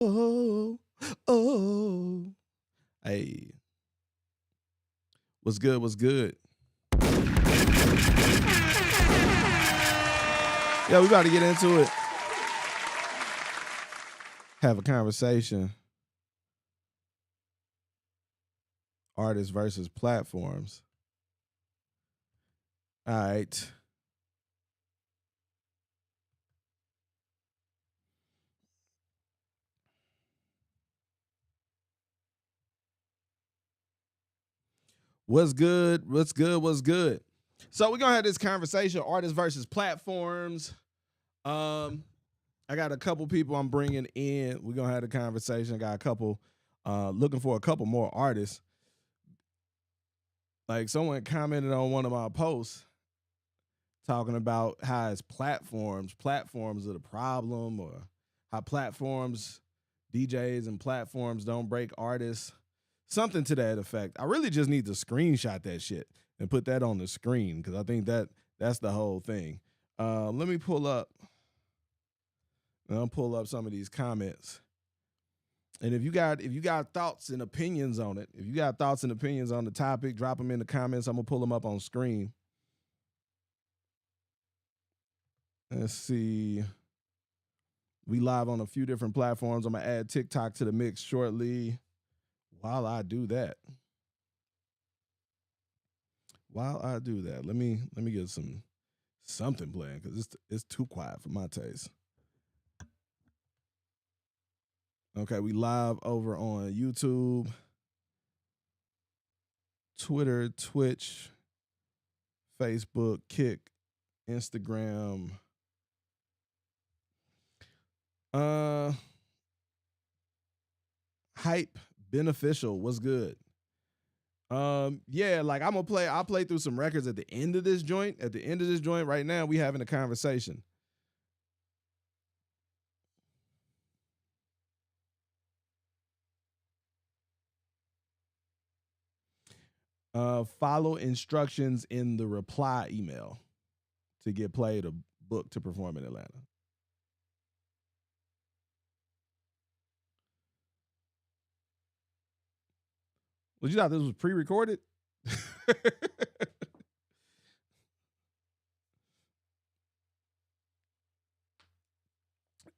Oh, oh. Hey, what's good? What's good? Yeah, we about to get into it. Have a conversation. Artists versus platforms. All right. What's good? What's good? What's good? So we're gonna have this conversation: artists versus platforms. I got a couple people I'm bringing in. We're gonna have a conversation. I got a couple, looking for a couple more artists. Like someone commented on one of my posts talking about how it's platforms are the problem, or how platforms, DJs and platforms don't break artists. Something to that effect. I really just need to screenshot that shit and put that on the screen because I think that's the whole thing. Let me pull up. I'll pull up some of these comments. And if you got thoughts and opinions on it, if you got thoughts and opinions on the topic, drop them in the comments. I'm gonna pull them up on screen. Let's see. We live on a few different platforms. I'm gonna add TikTok to the mix shortly. While I do that, let me get something playing because it's too quiet for my taste. Okay, we live over on YouTube, Twitter, Twitch, Facebook, Kick, Instagram. Uh, Hype beneficial. What's good? Yeah, like I'll play through some records at the end of this joint. At the end of this joint, right now, we having a conversation. Follow instructions in the reply email to get played or booked to perform in Atlanta. Well, you thought this was pre-recorded?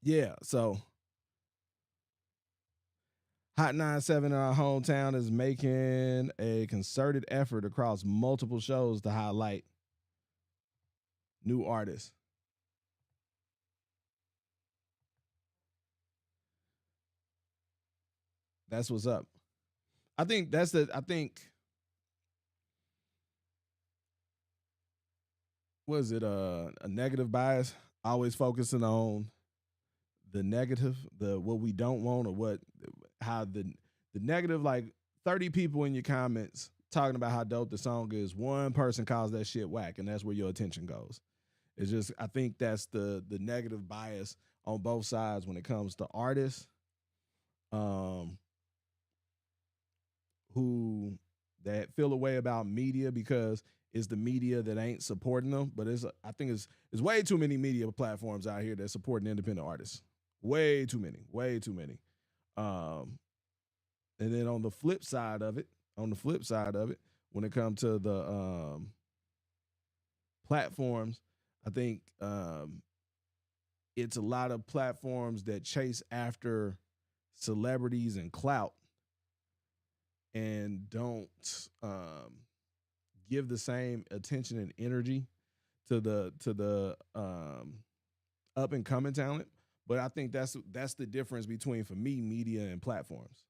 Yeah, so Hot 97 in our hometown is making a concerted effort across multiple shows to highlight new artists. That's what's up. I think was it a negative bias? Always focusing on the negative, the what we don't want, or what how the negative, like 30 people in your comments talking about how dope the song is. One person calls that shit whack, and that's where your attention goes. It's just I think that's the negative bias on both sides when it comes to artists um who that feel a way about media because it's the media that ain't supporting them. But I think it's way too many media platforms out here that supporting independent artists. Way too many. Way too many. Um, and then on the flip side of it, when it comes to the platforms, I think it's a lot of platforms that chase after celebrities and clout and don't give the same attention and energy to the up and coming talent. But I think that's the difference between, for me, media and platforms.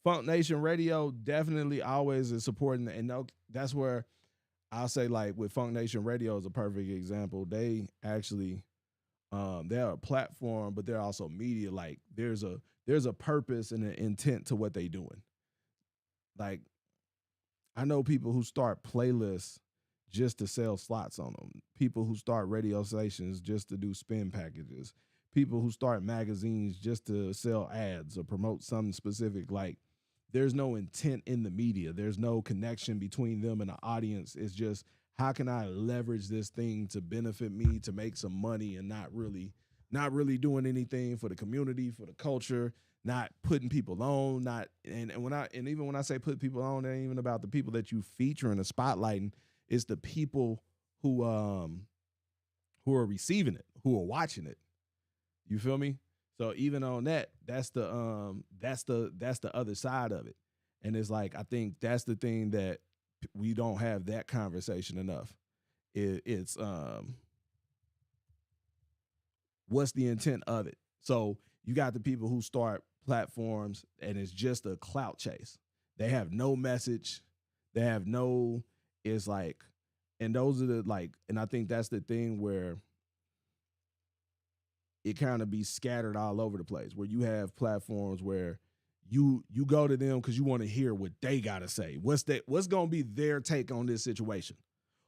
Funk Nation Radio definitely always is supporting, and that's where I'll say, like, with Funk Nation Radio is a perfect example. They actually they're a platform, but they're also media. Like there's a purpose and an intent to what they doing. Like I know people who start playlists just to sell slots on them. People who start radio stations just to do spin packages. People who start magazines just to sell ads or promote something specific. Like there's no intent in the media. There's no connection between them and the audience. It's just how can I leverage this thing to benefit me to make some money and not really doing anything for the community, for the culture, not putting people on, not and even when I say put people on, it ain't even about the people that you feature in the spotlighting. It's the people who are receiving it, who are watching it. You feel me? So even on that, that's the other side of it. And it's like I think that's the thing that we don't have that conversation enough. It's what's the intent of it? So you got the people who start platforms and it's just a clout chase. They have no message. They have no. It's like, and those are the like, and I think that's the thing where it kind of be scattered all over the place. Where you have platforms where you go to them because you want to hear what they gotta say. What's gonna be their take on this situation?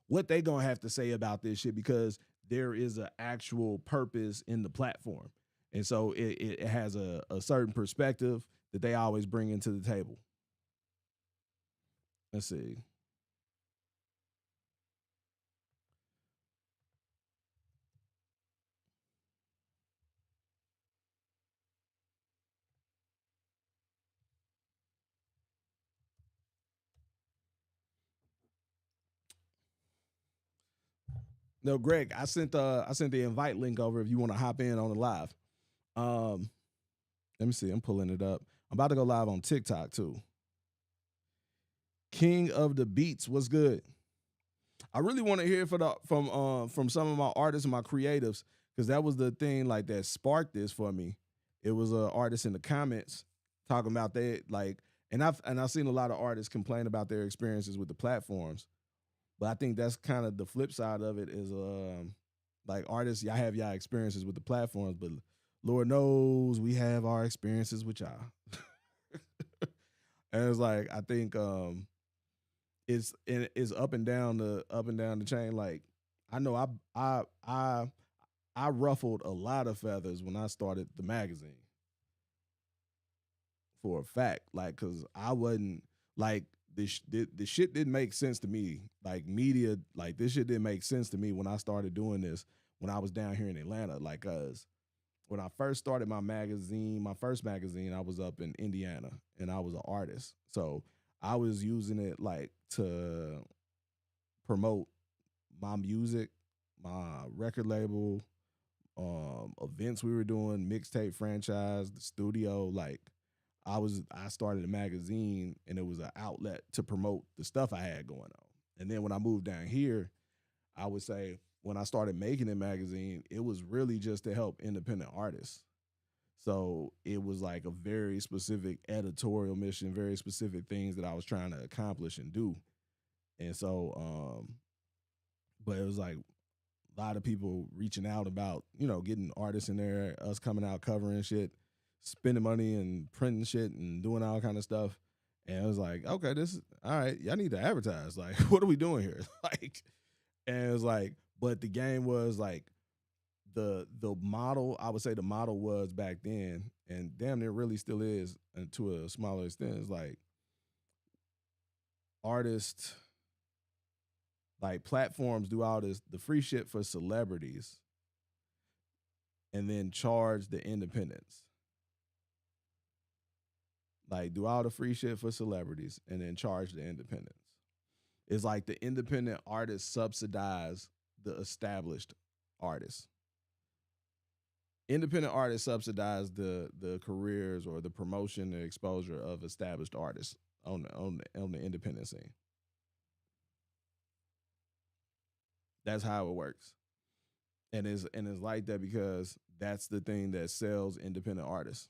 What they gonna have to say about this shit because there is an actual purpose in the platform. And so it has a certain perspective that they always bring into the table. Let's see. No, Greg, I sent the invite link over if you want to hop in on the live. Um, Let me see. I'm pulling it up. I'm about to go live on TikTok too. King of the Beats, what's good? I really want to hear from some of my artists and my creatives because that was the thing like that sparked this for me. It was a artist in the comments talking about they like, and I've seen a lot of artists complain about their experiences with the platforms, but I think that's kind of the flip side of it is like artists, y'all have y'all experiences with the platforms, but Lord knows we have our experiences with y'all. And it's like I think it's up and down the chain. Like I know I ruffled a lot of feathers when I started the magazine for a fact. Like because I wasn't like the shit didn't make sense to me. Like media, like this shit didn't make sense to me when I started doing this when I was down here in Atlanta. Like cause when I first started my first magazine, I was up in Indiana and I was an artist. So I was using it like to promote my music, my record label, events we were doing, mixtape franchise, the studio. Like I started a magazine and it was an outlet to promote the stuff I had going on. And then when I moved down here, I would say when I started making a magazine, it was really just to help independent artists. So it was like a very specific editorial mission, very specific things that I was trying to accomplish and do. And so, but it was like a lot of people reaching out about, getting artists in there, us coming out covering shit, spending money and printing shit and doing all kind of stuff. And it was like, okay, this is all right. Y'all need to advertise. Like, what are we doing here? Like, and it was like, but the game was like the model. I would say the model was back then, and damn, it really still is, and to a smaller extent, is like artists, like platforms do all this the free shit for celebrities, and then charge the independents. Like do all the free shit for celebrities, and then charge the independents. It's like the independent artists subsidize the established artists. Independent artists subsidize the careers or the promotion and exposure of established artists on the independent scene. That's how it works, and it's like that because that's the thing that sells independent artists.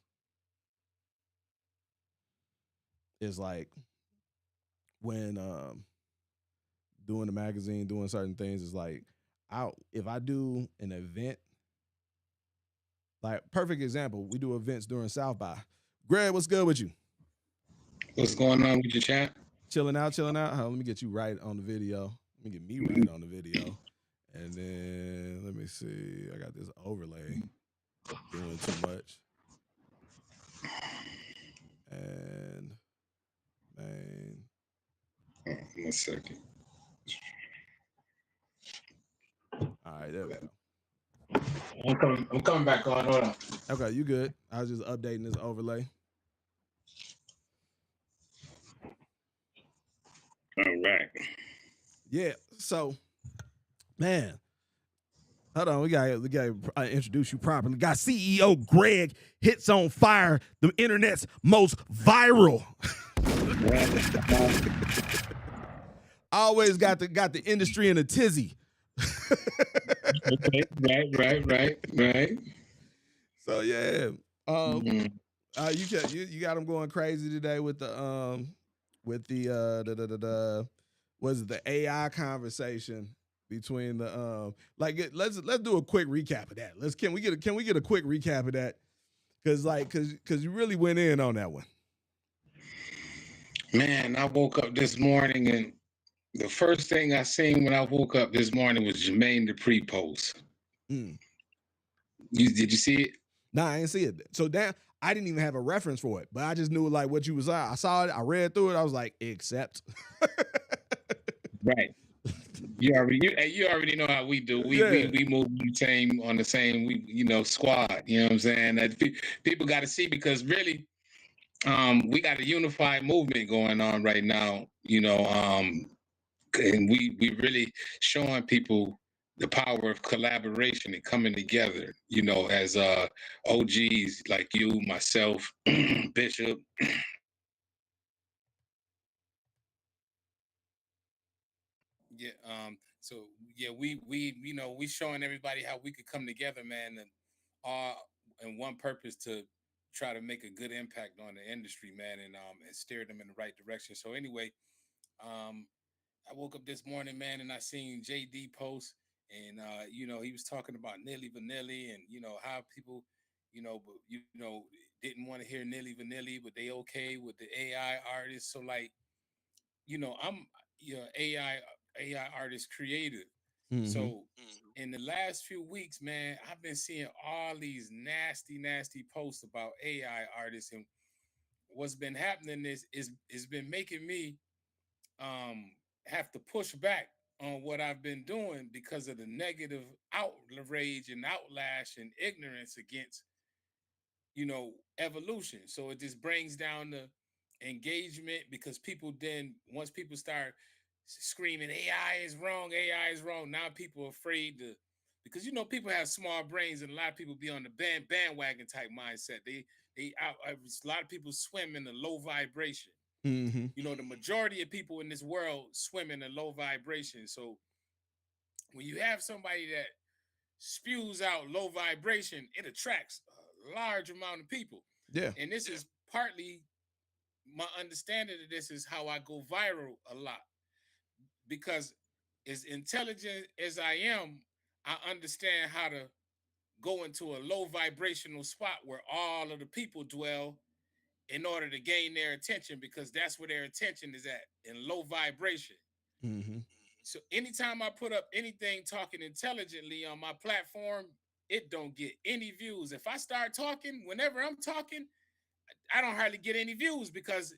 It's like when doing the magazine, doing certain things is like if I do an event, like perfect example, we do events during South by. Greg, what's good with you? What's going on with your chat? Chilling out, chilling out. Let me get you right on the video. Let me get me right on the video. And then let me see. I got this overlay doing too much. And man, Oh, one second. All right, there we go. I'm coming back on. Hold on. Okay, you good. I was just updating this overlay. All right. Yeah. So, man, hold on. We got to introduce you properly. Got CEO Greg hits on fire. The internet's most viral. Always got the industry in a tizzy. Okay. Right. So yeah, you got them going crazy today with the was it the AI conversation between the let's do a quick recap of that. Can we get a quick recap of that? Cause you really went in on that one. Man, I woke up this morning and the first thing I seen when I woke up this morning was Jermaine Dupri post. Did you see it? Nah, I didn't see it. So I didn't even have a reference for it, but I just knew like what you was. I saw it. I read through it. I was like, accept. Right. You already know how we do. We move on the same squad. You know what I'm saying? That people got to see, because really, we got a unified movement going on right now. And we really showing people the power of collaboration and coming together. As OGs like you, myself, Bishop. Yeah. So yeah, we showing everybody how we could come together, man, and all in one purpose to try to make a good impact on the industry, man, and steer them in the right direction. So anyway, I woke up this morning, man, and I seen JD post, and he was talking about Nilly Vanilli, and how people, didn't want to hear Nilly Vanilli, but they okay with the AI artists. So like, I'm AI artist creator. So in the last few weeks, man, I've been seeing all these nasty posts about AI artists, and what's been happening is it's been making me have to push back on what I've been doing because of the negative outrage and outlash and ignorance against evolution. So it just brings down the engagement, because people then, once people start screaming AI is wrong, now people are afraid to, because people have small brains, and a lot of people be on the bandwagon type mindset. A lot of people swim in the low vibration. The majority of people in this world swim in a low vibration. So when you have somebody that spews out low vibration, it attracts a large amount of people. Yeah. And this is partly my understanding of this is how I go viral a lot. Because as intelligent as I am, I understand how to go into a low vibrational spot where all of the people dwell in order to gain their attention, because that's where their attention is at, in low vibration. So anytime I put up anything talking intelligently on my platform, it don't get any views. If I start talking, whenever I'm talking, I don't hardly get any views, because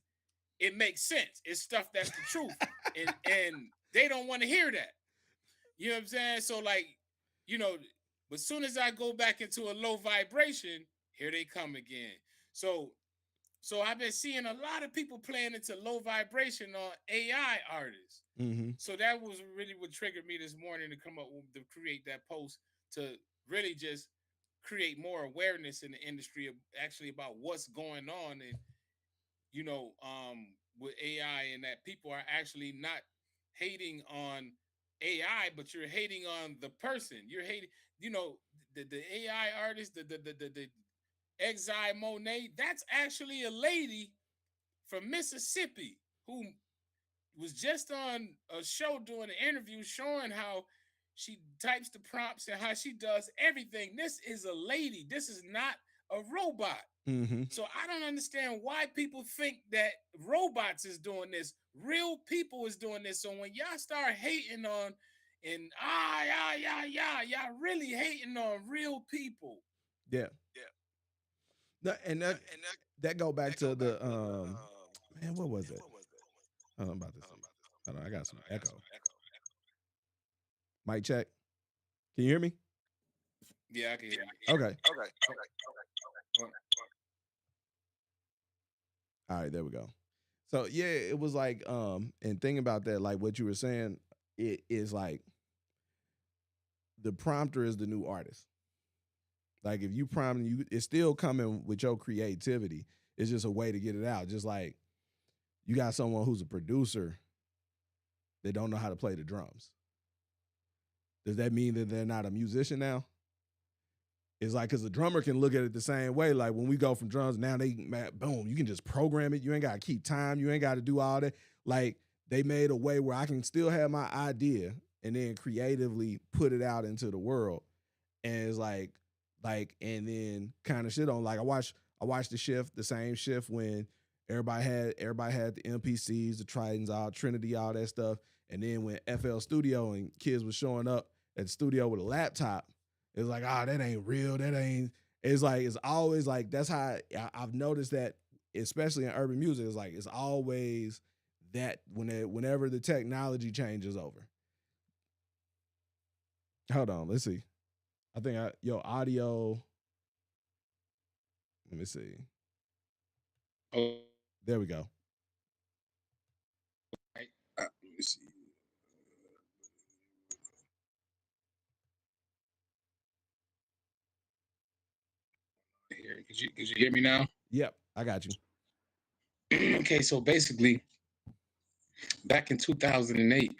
it makes sense. It's stuff that's the truth. and they don't want to hear that. You know what I'm saying? So like, but as soon as I go back into a low vibration, here they come again. So I've been seeing a lot of people playing into low vibration on AI artists. So that was really what triggered me this morning to come up with, to create that post, to really just create more awareness in the industry of actually about what's going on, and with AI, and that people are actually not hating on AI, but you're hating on the person. You're hating, the AI artist, the Exile Monet. That's actually a lady from Mississippi who was just on a show doing an interview showing how she types the prompts and how she does everything. This is a lady. This is not a robot. So I don't understand why people think that robots is doing this. Real people is doing this. So when y'all start hating on, and y'all really hating on real people. Yeah. And that go back to the man, what was it? I'm about to see. Hold on, I got some echo. Mic check. Can you hear me? Yeah, I can hear you. Okay. Oh, oh, All right, there we go. So yeah, it was like and thinking about that, like what you were saying, it is like the prompter is the new artist. Like if you prompt you, it's still coming with your creativity. It's just a way to get it out. Just like you got someone who's a producer that don't know how to play the drums. Does that mean that they're not a musician now? It's like because the drummer can look at it the same way. Like when we go from drums, now boom, you can just program it. You ain't got to keep time. You ain't got to do all that. Like they made a way where I can still have my idea and then creatively put it out into the world. And it's and then kind of shit on. Like I watched the same shift when everybody had the MPCs, the Tritons, all Trinity, all that stuff. And then when FL Studio and kids was showing up at the studio with a laptop, it's like, that ain't real. That ain't. It's like it's always like that's how I've noticed that, especially in urban music. It's like it's always that whenever the technology changes over. Hold on, let's see. I think your audio. Let me see. oh, There we go. right. Let me see. Here, could you hear me now? Yep, I got you. Okay, so basically, back in 2008,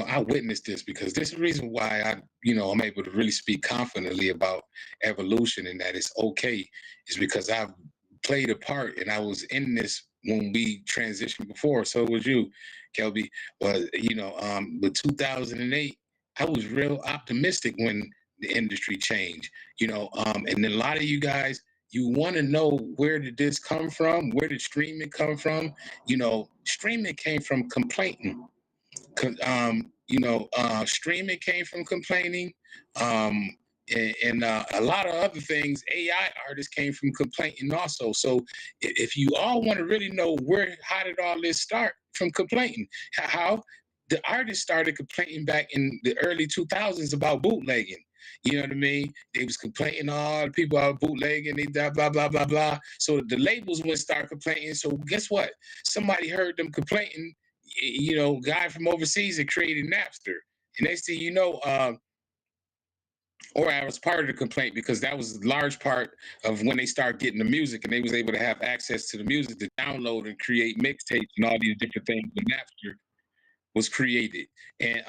I witnessed this because there's a reason why I'm able to really speak confidently about evolution and that it's okay, is because I've played a part and I was in this when we transitioned before. So was you, Kelby. But with 2008, I was real optimistic when the industry changed. And then a lot of you guys, you want to know, where did this come from? Where did streaming come from? Streaming came from complaining. Streaming came from complaining. Um, and a lot of other things, AI artists came from complaining also. So if you all want to really know how did all this start? From complaining. How the artists started complaining back in the early 2000s about bootlegging. You know what I mean? They was complaining, all the people are bootlegging, they blah, blah, blah, blah, blah. So the labels would start complaining. So guess what? Somebody heard them complaining, guy from overseas that created Napster. And next thing you know, or I was part of the complaint, because that was a large part of when they start getting the music and they was able to have access to the music to download and create mixtapes and all these different things. The Napster was created. And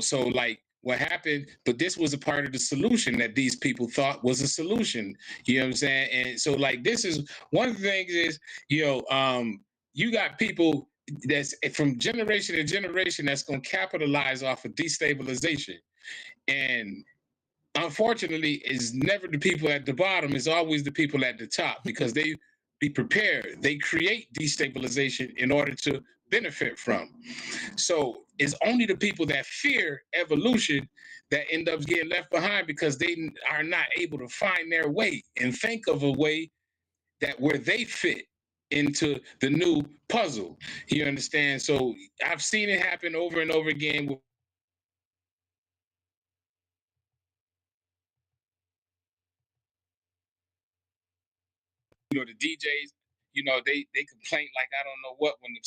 so like what happened, but this was a part of the solution that these people thought was a solution. You know what I'm saying? And so like this is one of the things is, you got people that's from generation to generation that's going to capitalize off of destabilization. And unfortunately, it's never the people at the bottom, it's always the people at the top, because they be prepared. They create destabilization in order to benefit from. So it's only the people that fear evolution that end up getting left behind, because they are not able to find their way and think of a way that where they fit into the new puzzle. You understand? So I've seen it happen over and over again with the DJs. They complain like I don't know what, when the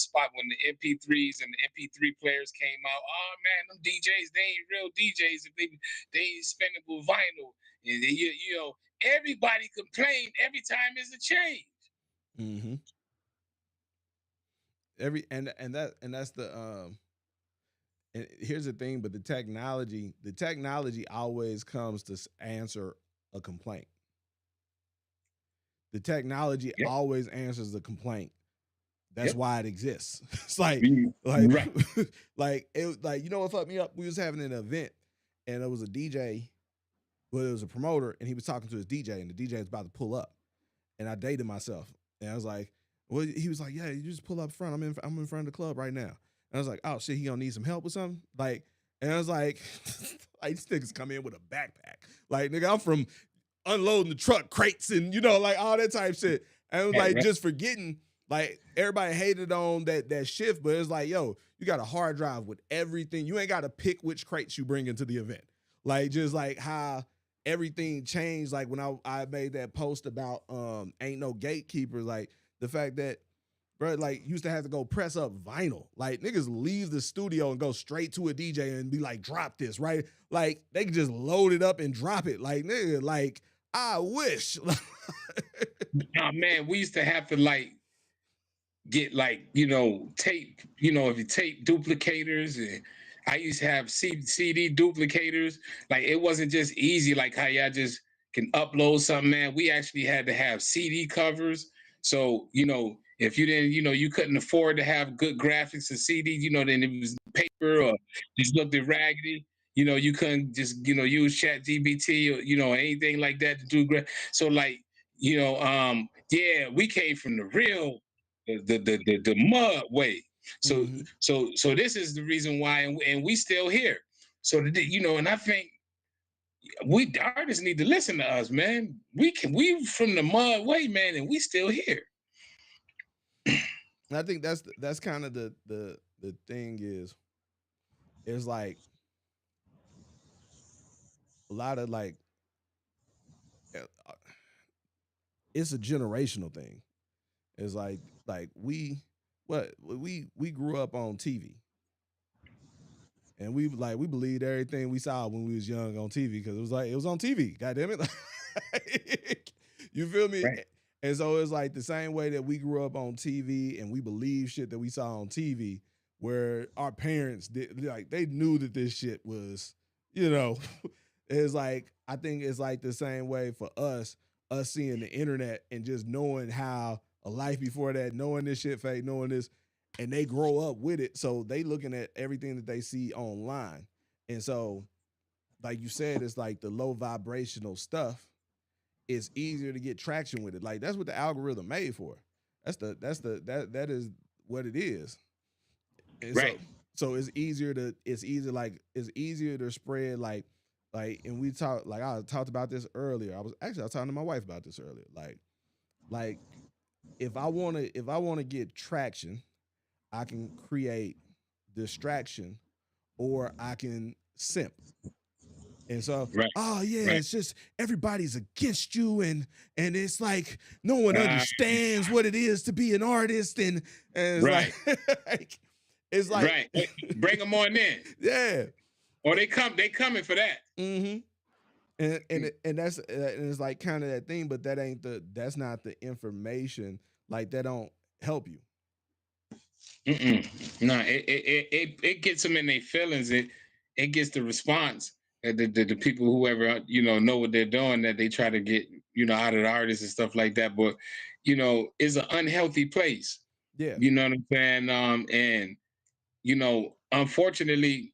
MP3s and the MP3 players came out. Oh man, them DJs, they ain't real DJs if they ain't spending with vinyl. And everybody complained every time there's a change. Mm-hmm. That's the and here's the thing, but the technology always comes to answer a complaint. The technology Yep. always answers the complaint. That's Yep. why it exists. It's like Right. like you know what fucked me up? We was having an event and it was a DJ, well, it was a promoter, and he was talking to his DJ, and the DJ was about to pull up. And I dated myself. And I was like, well, he was like, yeah, you just pull up front. I'm in front of the club right now. And I was like, oh shit, he gonna need some help with something? Like, and I was like, these niggas come in with a backpack. Like, nigga, I'm from unloading the truck crates and like all that type shit. And I was like, Right. just forgetting, like everybody hated on that shift, but it's like, yo, you got a hard drive with everything. You ain't gotta pick which crates you bring into the event. Like just like how everything changed. Like when I made that post about ain't no gatekeepers. Like the fact that bro, like used to have to go press up vinyl. Like niggas leave the studio and go straight to a DJ and be like, drop this, right? Like they can just load it up and drop it. Like nigga, like I wish. Oh man, we used to have to like get like tape. If you tape duplicators, and I used to have CD duplicators. Like it wasn't just easy like how y'all just can upload something. Man, we actually had to have CD covers. So if you didn't, you couldn't afford to have good graphics and CDs. Then it was paper or just looked at raggedy. You couldn't just use Chat GBT or anything like that to do. So like yeah, we came from the real the mud way. So Mm-hmm. so this is the reason why, and we still here. So and I think we artists need to listen to us, man. We from the mud way, man, and we still here. I think that's kind of the thing is like a lot of like uh, it's a generational thing. It's like we grew up on TV. And we believed everything we saw when we was young on TV because it was on TV. God damn it. Like, you feel me? Right. And so it's like the same way that we grew up on TV and we believe shit that we saw on TV, where our parents did like they knew that this shit was, it's like I think it's like the same way for us seeing the internet and just knowing how a life before that, knowing this shit fake, knowing this, and they grow up with it. So they looking at everything that they see online. And so, like you said, it's like the low vibrational stuff. It's easier to get traction with it. Like that's what the algorithm made for. That is what it is. And Right. so it's easier to spread and we talked like I talked about this earlier. I was talking to my wife about this earlier. Like if I wanna get traction, I can create distraction or I can simp. And so, Right. oh yeah, Right. it's just everybody's against you, and it's like no one Uh, understands what it is to be an artist, and it's right. like it's like Right. Bring them on in, yeah, or they coming for that. mm-hmm. And it's like kind of that thing, but that's not the information. Like that don't help you. Mm-mm. No, it gets them in their feelings. It gets the response that the people, whoever know what they're doing, that they try to get out of the artists and stuff like that. But it's an unhealthy place. Yeah. You know what I'm saying? And unfortunately,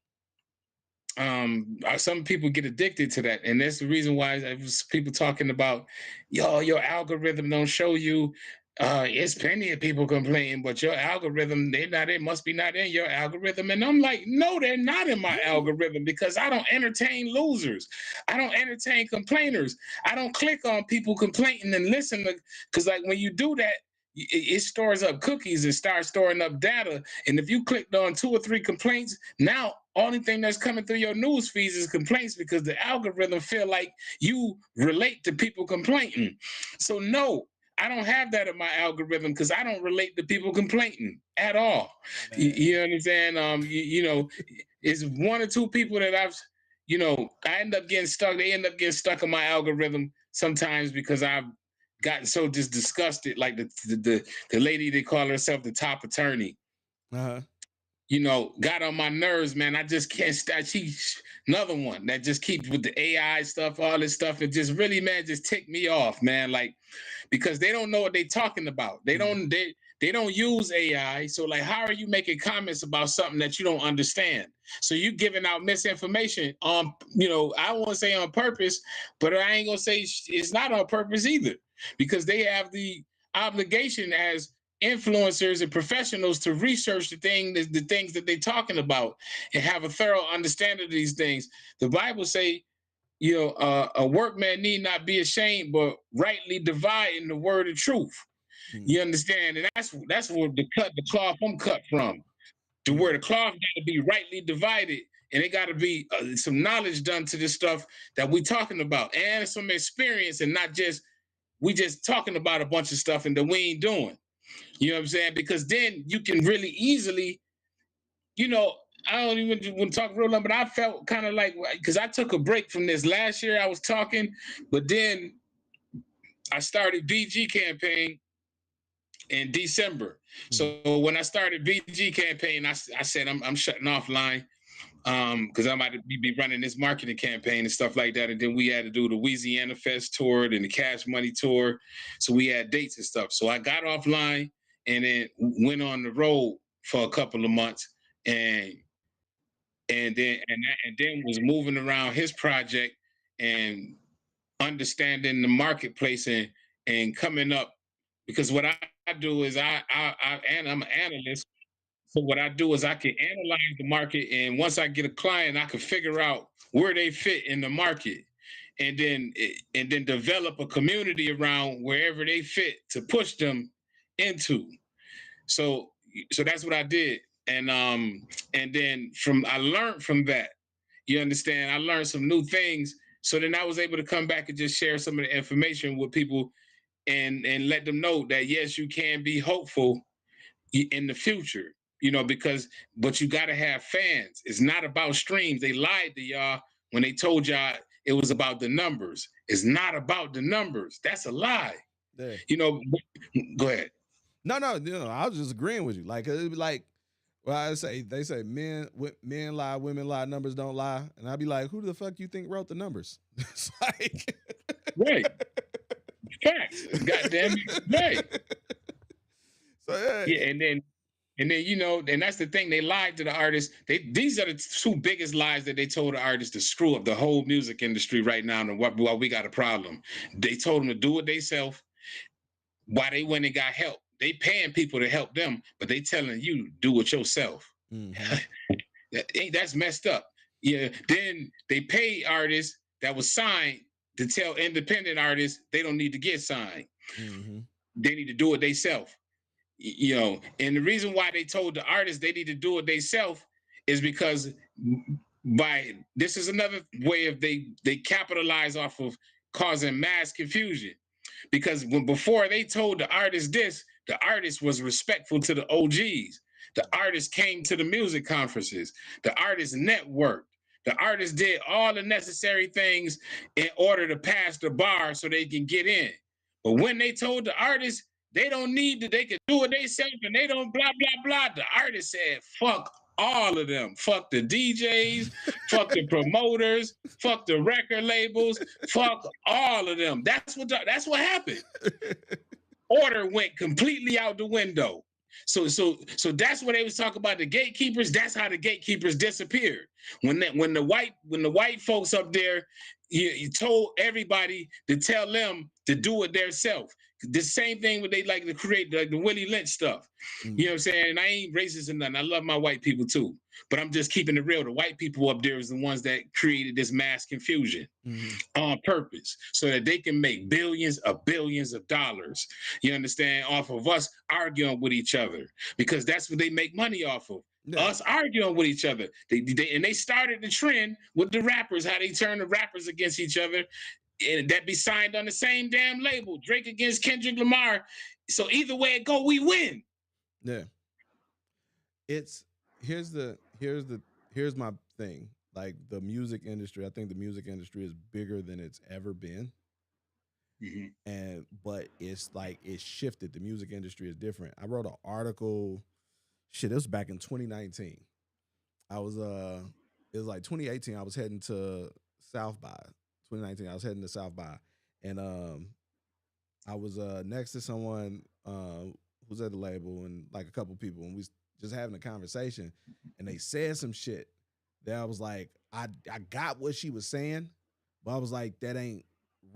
some people get addicted to that, and that's the reason why I was people talking about, your algorithm don't show you. It's plenty of people complaining, but your algorithm, it must be not in your algorithm. And I'm like, no, they're not in my algorithm, because I don't entertain losers. I don't entertain complainers. I don't click on people complaining and listen to, because like when you do that, it stores up cookies and starts storing up data. And if you clicked on 2 or 3 complaints, now only thing that's coming through your news feeds is complaints, because the algorithm feel like you relate to people complaining. So no, I don't have that in my algorithm, because I don't relate to people complaining at all. Man. You understand? It's 1 or 2 people that I end up getting stuck. They end up getting stuck in my algorithm sometimes, because I've gotten so just disgusted. Like the lady, they call herself the top attorney. Uh-huh. Got on my nerves, man. I just can't start. She's another one that just keeps with the AI stuff, all this stuff. It just really, man, just tick me off, man. Like, because they don't know what they're talking about. They don't use AI. So like, how are you making comments about something that you don't understand? So you giving out misinformation on, I won't say on purpose, but I ain't gonna say it's not on purpose either, because they have the obligation as influencers and professionals to research the things that they're talking about, and have a thorough understanding of these things. The Bible say, a workman need not be ashamed, but rightly dividing the word of truth. Mm. You understand? And that's where the cloth I'm cut from. To where Mm. the cloth got to be rightly divided and it got to be some knowledge done to this stuff that we talking about, and some experience, and not just we just talking about a bunch of stuff and that we ain't doing. You know what I'm saying? Because then you can really easily, you know, I don't even want to talk real long, but I felt kind of like, because I took a break from this last year. I was talking, but then I started BG campaign in December. So when I started BG campaign, I said I'm shutting offline because I might be running this marketing campaign and stuff like that. And then we had to do the Louisiana Fest tour and the Cash Money tour. So we had dates and stuff. So I got offline and then went on the road for a couple of months and then was moving around his project and understanding the marketplace and coming up, because what I do is and I'm an analyst. So what I do is I can analyze the market, and once I get a client, I can figure out where they fit in the market, and then develop a community around wherever they fit to push them into. So so that's what I did, and then from I learned from that. You understand? I learned some new things. So then I was able to come back and just share some of the information with people and let them know that yes, you can be hopeful in the future. You know, because but you got to have fans. It's not about streams. They lied to y'all when they told y'all it was about the numbers. It's not about the numbers. That's a lie. Yeah. You know, go ahead. No, I was just agreeing with you. Like it'd be like, well, they say men lie, women lie, numbers don't lie, and I'd be like, who the fuck you think wrote the numbers? It's like, Right. Facts. God damn it. Right. So yeah, Yeah, and then you know, and that's the thing. They lied to the artists. These are the two biggest lies that they told the artists to screw up the whole music industry right now. And why we got a problem. They told them to do it themselves. Why they went and got help? They paying people to help them, but they telling you do it yourself. mm-hmm. That's messed up. Yeah. Then they pay artists that was signed to tell independent artists they don't need to get signed. Mm-hmm. They need to do it themselves. You know, and the reason why they told the artists they need to do it themselves is because by this is another way of they capitalize off of causing mass confusion, because when before they told the artist this, the artist was respectful to the OGs. The artist came to the music conferences. The artist networked. The artist did all the necessary things in order to pass the bar so they can get in. But when they told the artist they don't need to, they can do it themselves and they don't blah blah blah, the artist said, "Fuck all of them. Fuck the DJs, fuck the promoters, fuck the record labels, fuck all of them." That's what happened. Order went completely out the window. So that's what they was talking about, the gatekeepers. That's how the gatekeepers disappeared. When the white folks up there, you told everybody to tell them to do it themselves. The same thing when they like to create like the Willie Lynch stuff. Mm-hmm. You know what I'm saying? And I ain't racist or nothing. I love my white people too. But I'm just keeping it real. The white people up there is the ones that created this mass confusion on purpose so that they can make billions of dollars. You understand? Off of us arguing with each other, because that's what they make money off of. Yeah. Us arguing with each other. They started the trend with the rappers, how they turn the rappers against each other, and that be signed on the same damn label. Drake against Kendrick Lamar. So either way it go, we win. Yeah. It's here's my thing. Like the music industry, I think the music industry is bigger than it's ever been. But it's like it's shifted. The music industry is different. I wrote an article. Shit, it was back in 2019. I was it was like 2018. I was heading to South by 2019. I was heading to South by, and I was next to someone who's at the label and like a couple people, and we just having a conversation, and they said some shit that I was like, I got what she was saying, but I was like, that ain't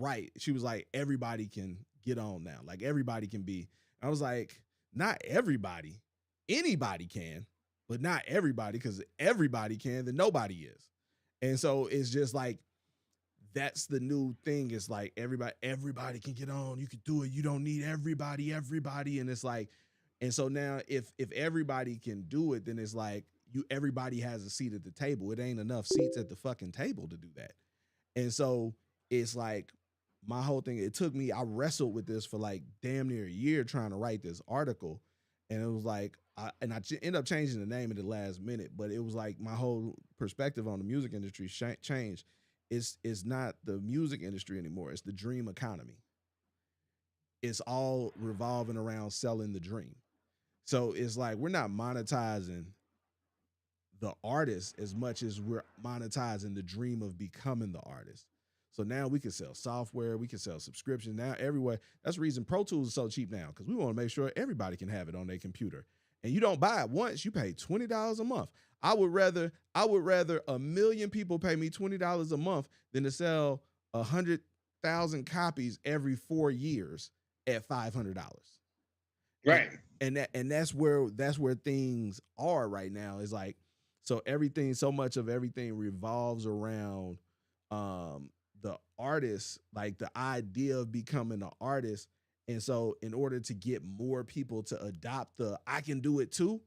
right. She was like, everybody can get on now. Like everybody can be. I was like, not everybody. Anybody can, but not everybody, because everybody can, then nobody is. And so it's just like, that's the new thing. It's like everybody can get on. You can do it. You don't need everybody. And it's like, and so now if everybody can do it, then it's like, everybody has a seat at the table. It ain't enough seats at the fucking table to do that. And so it's like my whole thing, it took me, I wrestled with this for like damn near a year trying to write this article. And it was like, I ended up changing the name at the last minute, but it was like my whole perspective on the music industry changed. It's not the music industry anymore. It's the dream economy. It's all revolving around selling the dream. So it's like we're not monetizing the artist as much as we're monetizing the dream of becoming the artist. So now we can sell software, we can sell subscriptions now everywhere. That's the reason Pro Tools is so cheap now, because we want to make sure everybody can have it on their computer. And you don't buy it once, you pay $20 a month. I would rather a million people pay me $20 a month than to sell 100,000 copies every 4 years at $500. Right. And that's where things are right now. Is like, so everything, so much of everything revolves around the artist, like the idea of becoming an artist. And so in order to get more people to adopt the I can do it too,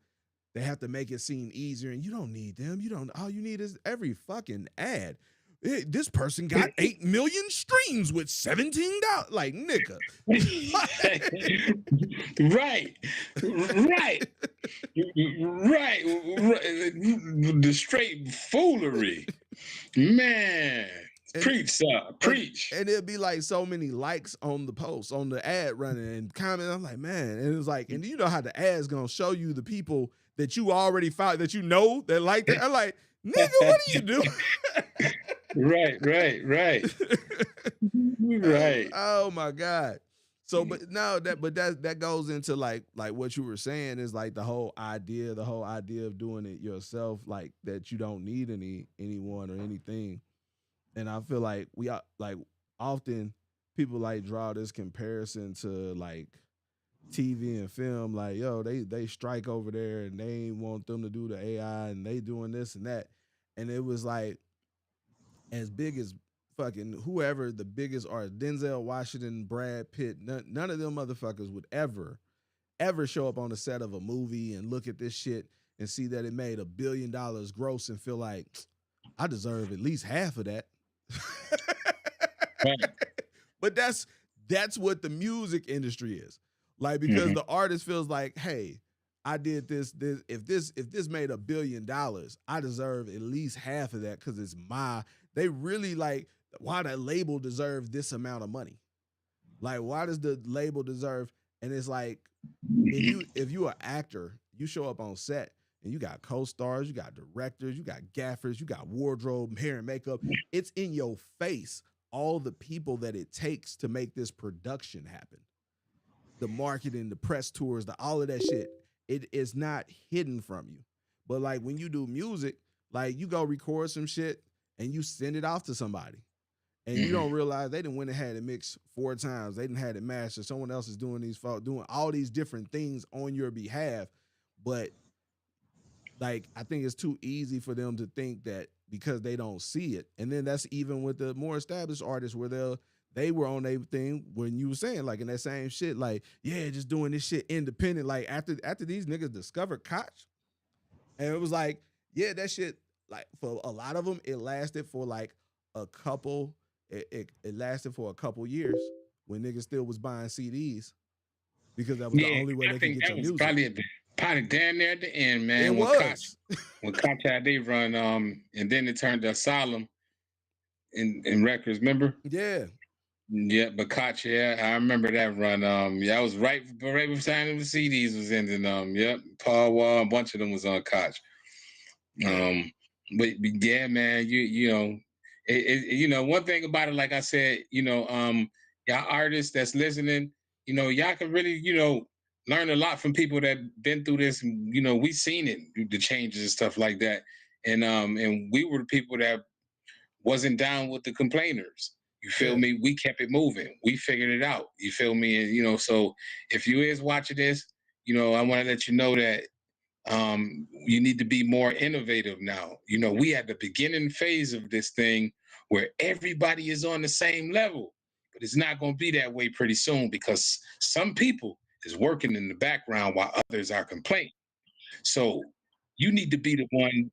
they have to make it seem easier. And you don't need them. You don't, all you need is every fucking ad. This person got 8 million streams with $17. Like, nigga. Right. The straight foolery. Man. Preach, sir. Preach. And it'd be like so many likes on the post, on the ad running and comment. I'm like, man. And it was like, and you know how the ad's gonna show you the people that you already found, that you know that like that. I'm like, nigga, what do you do? Right. Right. Oh my God. So, but now that goes into like what you were saying is like the whole idea of doing it yourself, like that you don't need anyone or anything. And I feel like we are like often people like draw this comparison to like TV and film, like, yo, they strike over there and they ain't want them to do the AI and they doing this and that. And it was like as big as fucking whoever the biggest artist, Denzel Washington, Brad Pitt, none of them motherfuckers would ever show up on the set of a movie and look at this shit and see that it made $1 billion gross and feel like I deserve at least half of that. Right. But that's what the music industry is. Like, because the artist feels like, hey, I did this. If this made $1 billion, I deserve at least half of that because it's they really like, why the label deserves this amount of money? Like, why does the label deserve? And it's like, if you an actor, you show up on set and you got co-stars, you got directors, you got gaffers, you got wardrobe, hair and makeup. It's in your face, all the people that it takes to make this production happen. The marketing, the press tours, all of that shit. It is not hidden from you. But like when you do music, like you go record some shit and you send it off to somebody. And you don't realize they done went and had it mixed 4 times. They done had it mastered. Someone else is doing doing all these different things on your behalf. But like, I think it's too easy for them to think that because they don't see it. And then that's even with the more established artists where they were on their thing when you were saying, like, in that same shit, like, yeah, just doing this shit independent. Like, after these niggas discovered Koch, and it was like, yeah, that shit, like, for a lot of them, it lasted for like a couple, it lasted for a couple years when niggas still was buying CDs because that was the only way they could get your music. Probably damn near at the end, man. It was. When Koch had they run, and then it turned to Asylum in records, remember? Yeah. Yeah, but Koch, yeah, I remember that run. Yeah, I was right before the time the CDs was ending. Yep, Paul Wall, a bunch of them was on Koch. But yeah, man, you know, you know, one thing about it, like I said, you know, y'all artists that's listening, you know, y'all can really, you know, learn a lot from people that been through this. You know, we seen it, the changes and stuff like that, and we were the people that wasn't down with the complainers. You feel me? We kept it moving. We figured it out. You feel me? And you know, so if you is watching this, you know, I want to let you know that you need to be more innovative now. You know, we at the beginning phase of this thing where everybody is on the same level, but it's not going to be that way pretty soon because some people is working in the background while others are complaining. So you need to be the one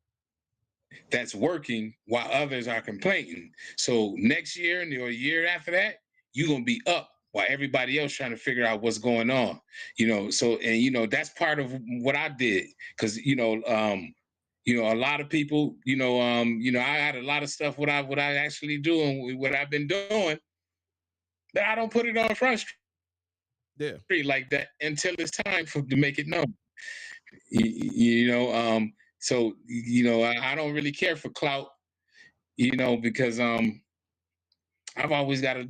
that's working while others are complaining. So next year and or a year after that, you're gonna be up while everybody else trying to figure out what's going on. So and that's part of what I did because a lot of people, I had a lot of stuff what I actually do and what I've been doing that I don't put it on Front Yeah. Street like that until it's time for to make it known. So I don't really care for clout, because I've always got to,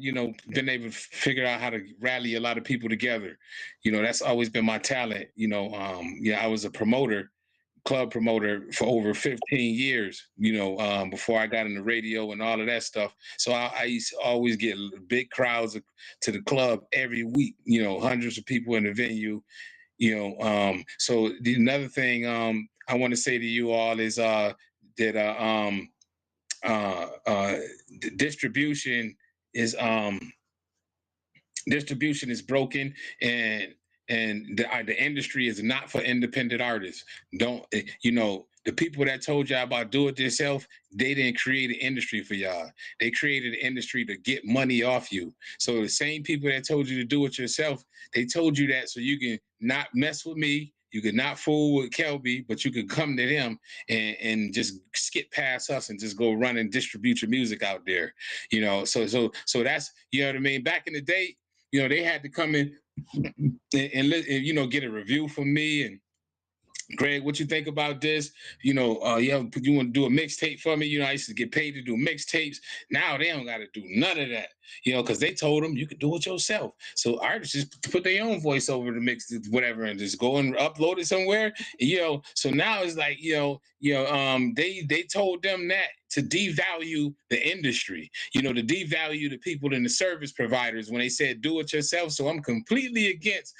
been able to figure out how to rally a lot of people together. That's always been my talent. Yeah, I was a promoter, club promoter for over 15 years, before I got into radio and all of that stuff. So I used to always get big crowds to the club every week, hundreds of people in the venue, so another thing I want to say to you all is that uh, uh, distribution is distribution is broken, and the industry is not for independent artists. Don't the people that told y'all about do it yourself, they didn't create an industry for y'all. They created an industry to get money off you. So the same people that told you to do it yourself, they told you that so you can not mess with me, you could not fool with Kelby, but you could come to them and just skip past us and just go run and distribute your music out there. So that's what I mean. Back in the day, they had to come in and get a review from me and Greg, what you think about this? You want to do a mixtape for me? I used to get paid to do mixtapes. Now they don't got to do none of that, because they told them you could do it yourself. So artists just put their own voice over the mix, whatever, and just go and upload it somewhere. So now it's like, they told them that to devalue the industry, to devalue the people and the service providers when they said do it yourself. So I'm completely against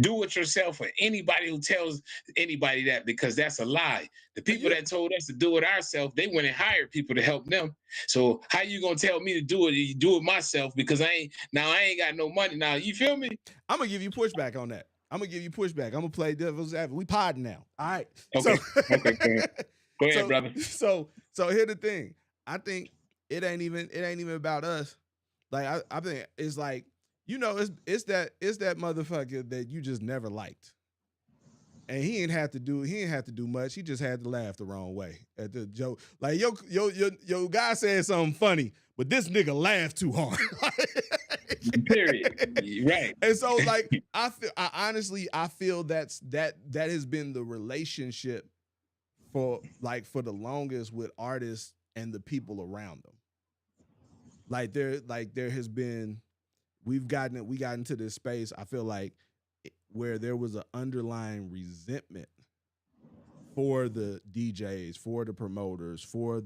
do it yourself or anybody who tells anybody that, because that's a lie. The people that told us to do it ourselves, they went and hired people to help them. So how you gonna tell me to do it? You do it myself because I ain't got no money. Now you feel me? I'm gonna give you pushback on that. I'm gonna play devil's advocate. We podding now. All right. Okay. So, okay. Go ahead, brother. So here's the thing. I think it ain't even about us. Like I think it's like, it's that motherfucker that you just never liked. And he ain't have to do much. He just had to laugh the wrong way at the joke. Like your guy said something funny, but this nigga laughed too hard. Period. Right. And so like I feel that has been the relationship for the longest with artists and the people around them. There has been, we got into this space, I feel like, where there was an underlying resentment for the DJs, for the promoters, for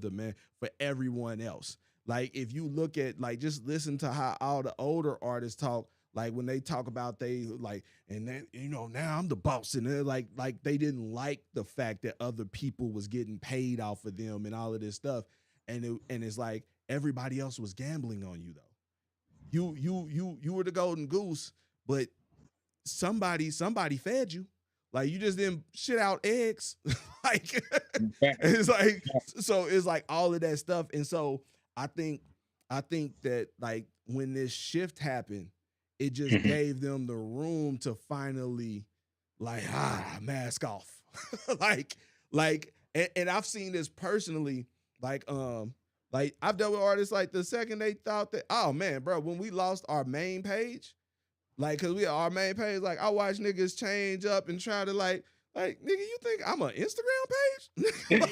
everyone else. Like if you look at, like, just listen to how all the older artists talk, like when they talk about and then, now I'm the boss, and they're like they didn't like the fact that other people was getting paid off of them and all of this stuff. And it's like everybody else was gambling on you though. You were the golden goose, but somebody fed you. Like you just didn't shit out eggs. Like it's like, so it's like all of that stuff. And so I think that like when this shift happened, it just gave them the room to finally mask off. And I've seen this personally, like I've dealt with artists like the second they thought that, oh man, bro, when we lost our main page, like, cause our main page, like I watch niggas change up and try to like, nigga, you think I'm an Instagram page?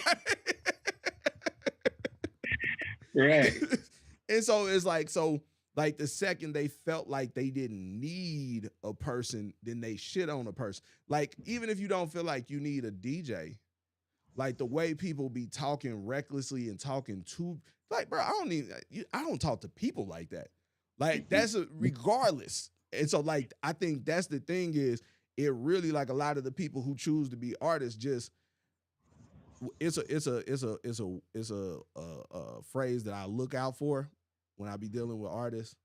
Right. And so it's like, the second they felt like they didn't need a person, then they shit on a person. Like, even if you don't feel like you need a DJ, like the way people be talking recklessly and talking to, like, bro, I don't talk to people like that. Like, that's regardless. And so, like, I think that's the thing is, it really, like, a lot of the people who choose to be artists just, it's a phrase that I look out for when I be dealing with artists.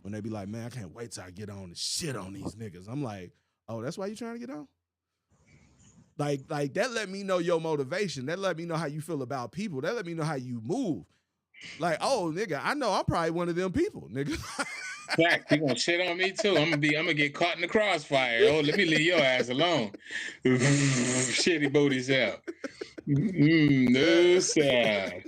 When they be like, man, I can't wait till I get on and shit on these niggas. I'm like, oh, that's why you trying to get on? Like that let me know your motivation. That let me know how you feel about people. That let me know how you move. Like, oh, nigga, I know I'm probably one of them people, nigga. Fact, you gonna shit on me too. I'm gonna get caught in the crossfire. Oh, let me leave your ass alone. Shitty booties out. No sir.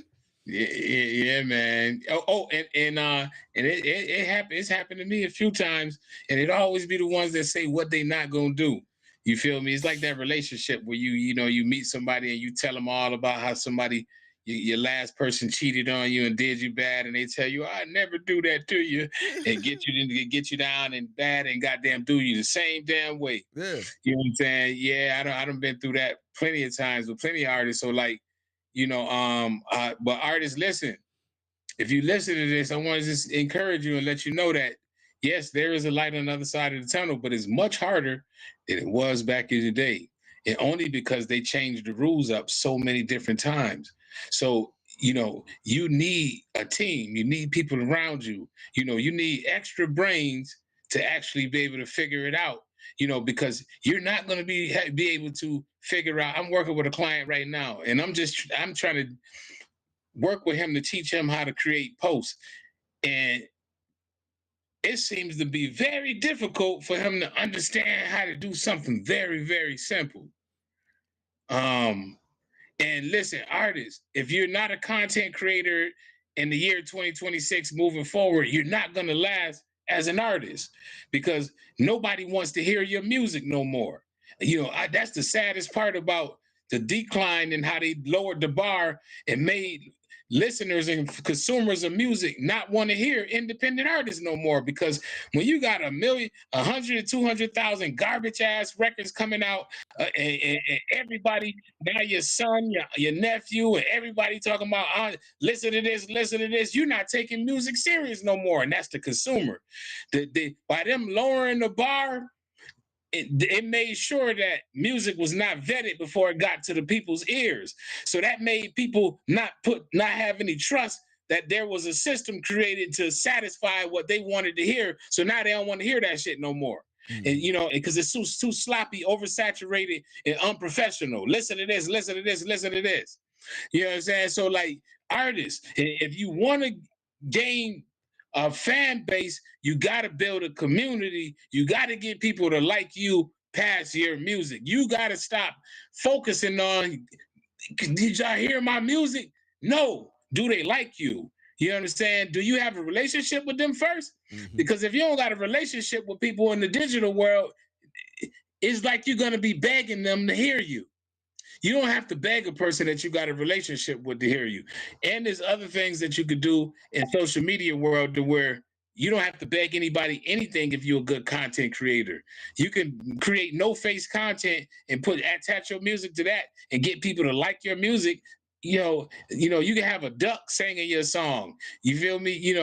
Yeah, man. And it happened. It's happened to me a few times, and it always be the ones that say what they not gonna do. You feel me? It's like that relationship where you meet somebody and you tell them all about how somebody your last person cheated on you and did you bad, and they tell you, "I never do that to you," and get you down and bad and goddamn do you the same damn way. Yeah. You know what I'm saying? Yeah, I don't been through that plenty of times with plenty of artists. So like, but artists, listen, if you listen to this, I want to just encourage you and let you know that yes, there is a light on the other side of the tunnel, but it's much harder than it was back in the day. And only because they changed the rules up so many different times. So, you need a team, you need people around you, you need extra brains to actually be able to figure it out. Because you're not going to be able to figure out. I'm working with a client right now, and I'm trying to work with him to teach him how to create posts. And it seems to be very difficult for him to understand how to do something very, very simple. Um, and listen, artists, if you're not a content creator in the year 2026 moving forward, you're not going to last as an artist because nobody wants to hear your music no more. That's the saddest part about the decline and how they lowered the bar and made listeners and consumers of music not want to hear independent artists no more, because when you got 100 200,000 garbage ass records coming out, and everybody, now your son, your nephew, and everybody talking about, listen to this, you're not taking music serious no more. And that's the consumer. By them lowering the bar, it made sure that music was not vetted before it got to the people's ears. So that made people not have any trust that there was a system created to satisfy what they wanted to hear. So now they don't want to hear that shit no more. And because it's too sloppy, oversaturated, and unprofessional. Listen to this, listen to this, listen to this. You know what I'm saying? So like, artists, if you want to gain a fan base, you got to build a community. You got to get people to like you past your music. You got to stop focusing on, did y'all hear my music? No. Do they like you? You understand? Do you have a relationship with them first? Because if you don't got a relationship with people in the digital world, it's like you're going to be begging them to hear you. You don't have to beg a person that you got a relationship with to hear you. And there's other things that you could do in social media world to where you don't have to beg anybody anything if you're a good content creator. You can create no face content and attach your music to that and get people to like your music. You can have a duck singing your song. You feel me?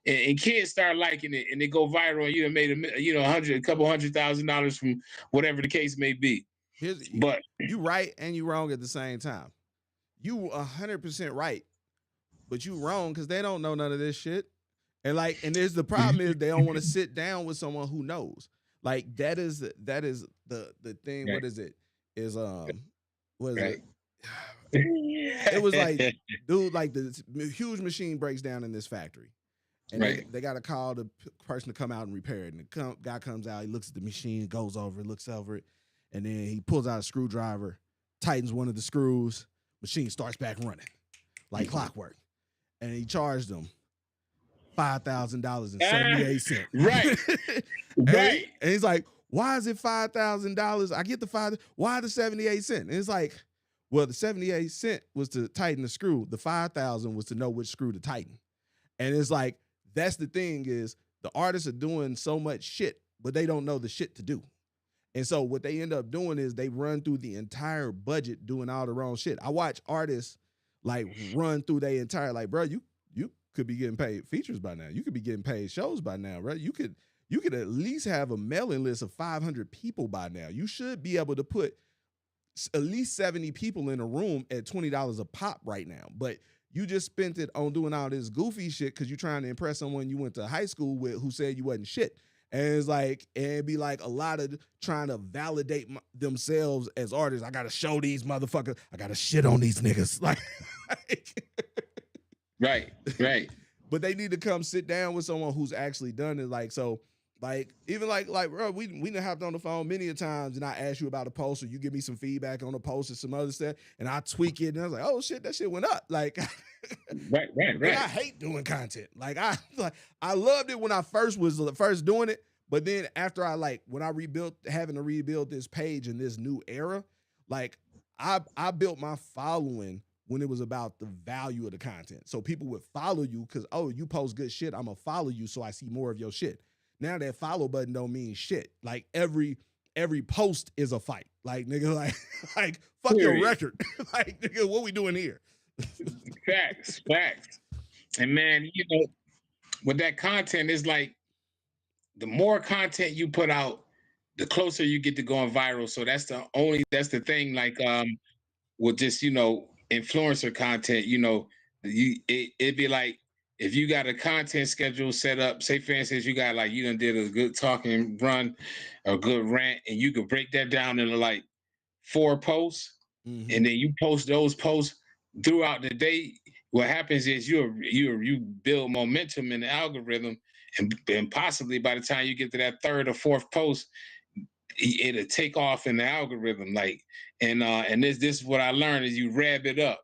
And kids start liking it and they go viral. And you made a couple $100,000 from whatever the case may be. But you right and you wrong at the same time. You 100% right, but you wrong because they don't know none of this shit. And there's the problem is they don't want to sit down with someone who knows. Like that is the thing. Right. What is it? What is it? It was like, dude, like the huge machine breaks down in this factory. And they got to call the person to come out and repair it. And the guy comes out, he looks at the machine, goes over it, looks over it. And then he pulls out a screwdriver, tightens one of the screws, machine starts back running like clockwork. And he charged them $5,000.78. Right. Right. And he's like, why is it $5,000? I get the $5,000. Why the 78 cents? And it's like, well, the 78 cents was to tighten the screw. The 5,000 was to know which screw to tighten. And it's like, that's the thing is the artists are doing so much shit, but they don't know the shit to do. And so what they end up doing is they run through the entire budget doing all the wrong shit. I watch artists like run through their entire, like, bro, you could be getting paid features by now. You could be getting paid shows by now, right? You could at least have a mailing list of 500 people by now. You should be able to put at least 70 people in a room at $20 a pop right now. But you just spent it on doing all this goofy shit because you're trying to impress someone you went to high school with who said you wasn't shit. And it's like, and it'd be like a lot of trying to validate themselves as artists. I gotta show these motherfuckers. I gotta shit on these niggas. Like Right, right. but they need to come sit down with someone who's actually done it. Like, so, like, even like, bro, we done hopped on the phone many a times, and I ask you about a post, or you give me some feedback on the post or some other stuff, and I tweak it, and I was like, oh shit, that shit went up. Like, Right, right, and I right. hate doing content. I loved it when I first was doing it, but then after when I rebuilt, having to rebuild this page in this new era, like I built my following when it was about the value of the content. So people would follow you because, oh, you post good shit, I'm gonna follow you so I see more of your shit. Now that follow button don't mean shit. Like every post is a fight. Like nigga, like fuck your Period. record. Like nigga, what we doing here? Facts, facts. And man, with that content, it's like the more content you put out, the closer you get to going viral. So that's the thing. Like with just influencer content, it'd be like if you got a content schedule set up, say for instance you got like you done did a good talking run, a good rant, and you could break that down into like 4 posts, and then you post those posts throughout the day. What happens is you build momentum in the algorithm, and possibly by the time you get to that third or fourth post, it'll take off in the algorithm. Like, and this is what I learned is you rev it up.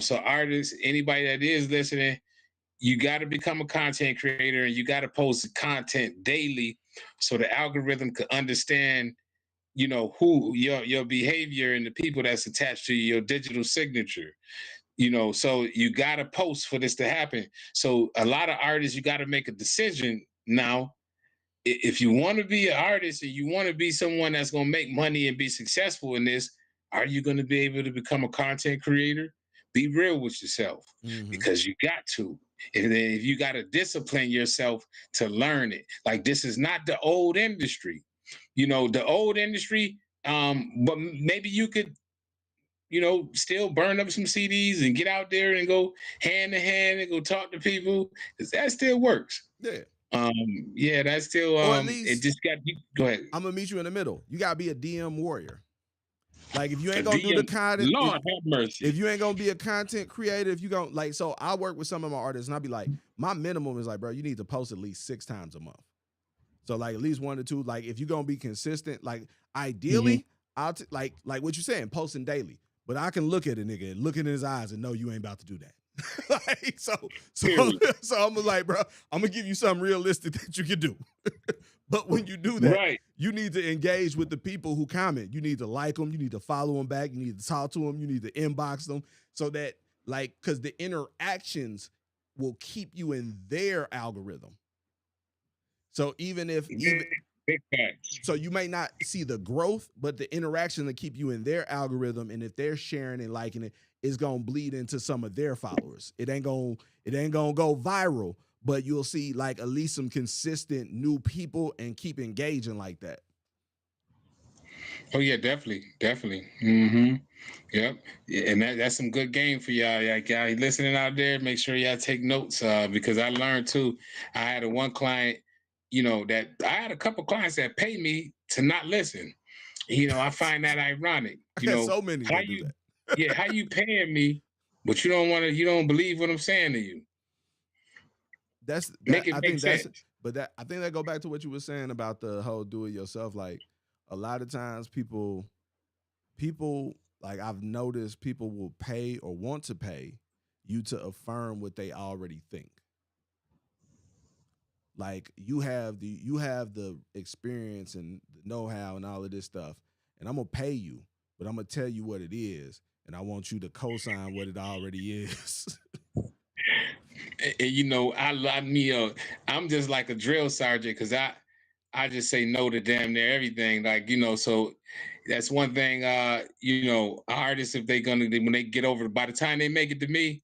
So artists, anybody that is listening, you got to become a content creator, and you got to post content daily so the algorithm could understand who your behavior and the people that's attached to your digital signature. So you got to post for this to happen. So a lot of artists, you got to make a decision now. If you want to be an artist and you want to be someone that's going to make money and be successful in this, are you going to be able to become a content creator? Be real with yourself, because you got to. And then if you got to discipline yourself to learn it. Like, this is not the old industry. The old industry, but maybe you could, still burn up some CDs and get out there and go hand to hand and go talk to people, because that still works. Yeah. Yeah, that's still Or at it least just got go ahead. I'm gonna meet you in the middle. You gotta be a DM warrior. Like if you ain't A gonna do the DM, content, Lord have mercy. if you ain't gonna be a content creator, if you gonna like, so I work with some of my artists and I'll be like, my minimum is like, bro, you need to post at least 6 times a month. So like at least 1 to 2. Like if you're gonna be consistent, like ideally, I'll like what you're saying, posting daily. But I can look at a nigga and look in his eyes and know you ain't about to do that. Like, so I'm like, bro, I'm gonna give you something realistic that you can do. But when you do that, Right. you need to engage with the people who comment. You need to like them. You need to follow them back. You need to talk to them. You need to inbox them so that, like, because the interactions will keep you in their algorithm. So so you may not see the growth, but the interaction to keep you in their algorithm, and if they're sharing and liking it, is gonna bleed into some of their followers. It ain't gonna go viral, but you'll see like at least some consistent new people and keep engaging like that. Oh yeah, definitely, definitely. Yep. Yeah, and that's some good game for y'all. Y'all listening out there, make sure y'all take notes, because I learned too. I had one client, that I had a couple clients that pay me to not listen. I find that ironic. I had so many How that do you, that. yeah, how you paying me, but you don't believe what I'm saying to you. That's that. Make it I make think that's, sense. but that I think that go back to what you were saying about the whole do it yourself. Like a lot of times people like I've noticed people will pay or want to pay you to affirm what they already think. Like you have the experience and the know-how and all of this stuff, and I'm gonna pay you, but I'm gonna tell you what it is, and I want you to co-sign what it already is. And, I me I'm just like a drill sergeant, because I just say no to damn near everything. Like, so that's one thing. Artists, if when they get over, by the time they make it to me,